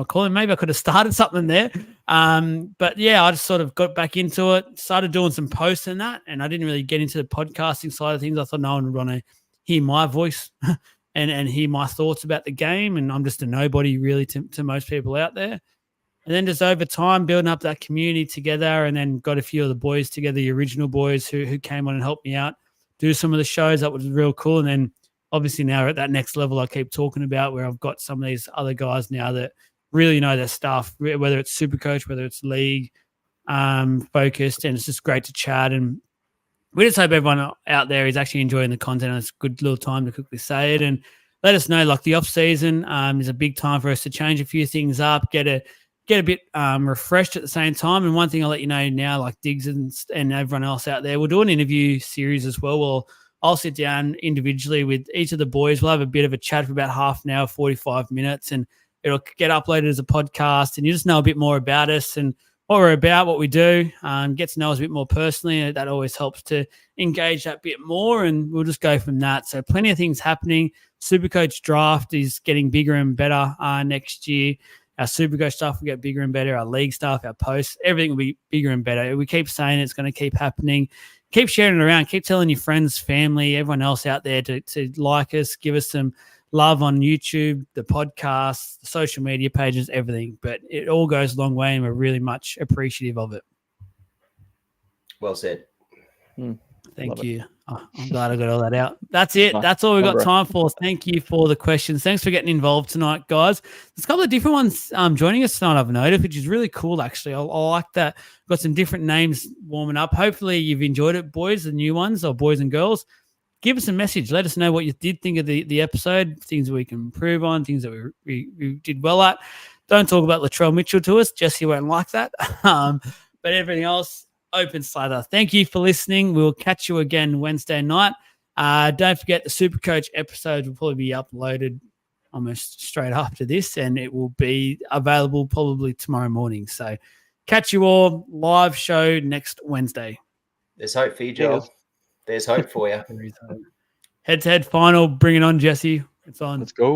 calling. Maybe I could have started something there. But yeah, I just sort of got back into it, started doing some posts and that, and I didn't really get into the podcasting side of things. I thought no one would want to hear my voice and hear my thoughts about the game. And I'm just a nobody really to most people out there. And then just over time, building up that community together, and then got a few of the boys together, the original boys who came on and helped me out do some of the shows. That was real cool. And then obviously now we're at that next level I keep talking about, where I've got some of these other guys now that really know their stuff, whether it's Supercoach, whether it's league focused. And it's just great to chat. And we just hope everyone out there is actually enjoying the content. And it's a good little time to quickly say it. And let us know, like the off season is a big time for us to change a few things up, get a bit refreshed at the same time. And one thing I'll let you know now, like Diggs and everyone else out there, we'll do an interview series as well. I'll sit down individually with each of the boys. We'll have a bit of a chat for about half an hour, 45 minutes, and it'll get uploaded as a podcast. And you just know a bit more about us and what we're about, what we do, get to know us a bit more personally. That always helps to engage that bit more, and we'll just go from that. So plenty of things happening. Supercoach draft is getting bigger and better next year. Our Supercoach stuff will get bigger and better. Our league stuff, our posts, everything will be bigger and better. We keep saying it's going to keep happening. Keep sharing it around. Keep telling your friends, family, everyone else out there to like us, give us some love on YouTube, the podcast, the social media pages, everything. But it all goes a long way, and we're really much appreciative of it. Well said. Thank you. Oh, I'm glad I got all that out. That's it. That's all we've got time for. Thank you for the questions. Thanks for getting involved tonight, guys. There's a couple of different ones joining us tonight, I've noticed, which is really cool, actually. I like that. Got some different names warming up. Hopefully you've enjoyed it, boys, the new ones, or boys and girls. Give us a message. Let us know what you did think of the episode, things that we can improve on, things that we did well at. Don't talk about Latrell Mitchell to us. Jesse won't like that. But everything else, open slather. Thank you for listening. We'll catch you again Wednesday night. Don't forget the Supercoach episode will probably be uploaded almost straight after this, and it will be available probably tomorrow morning. So catch you all live show next Wednesday. There's hope for you, Joel. There's hope for you. Head-to-head final. Bring it on, Jesse. It's on. Let's go.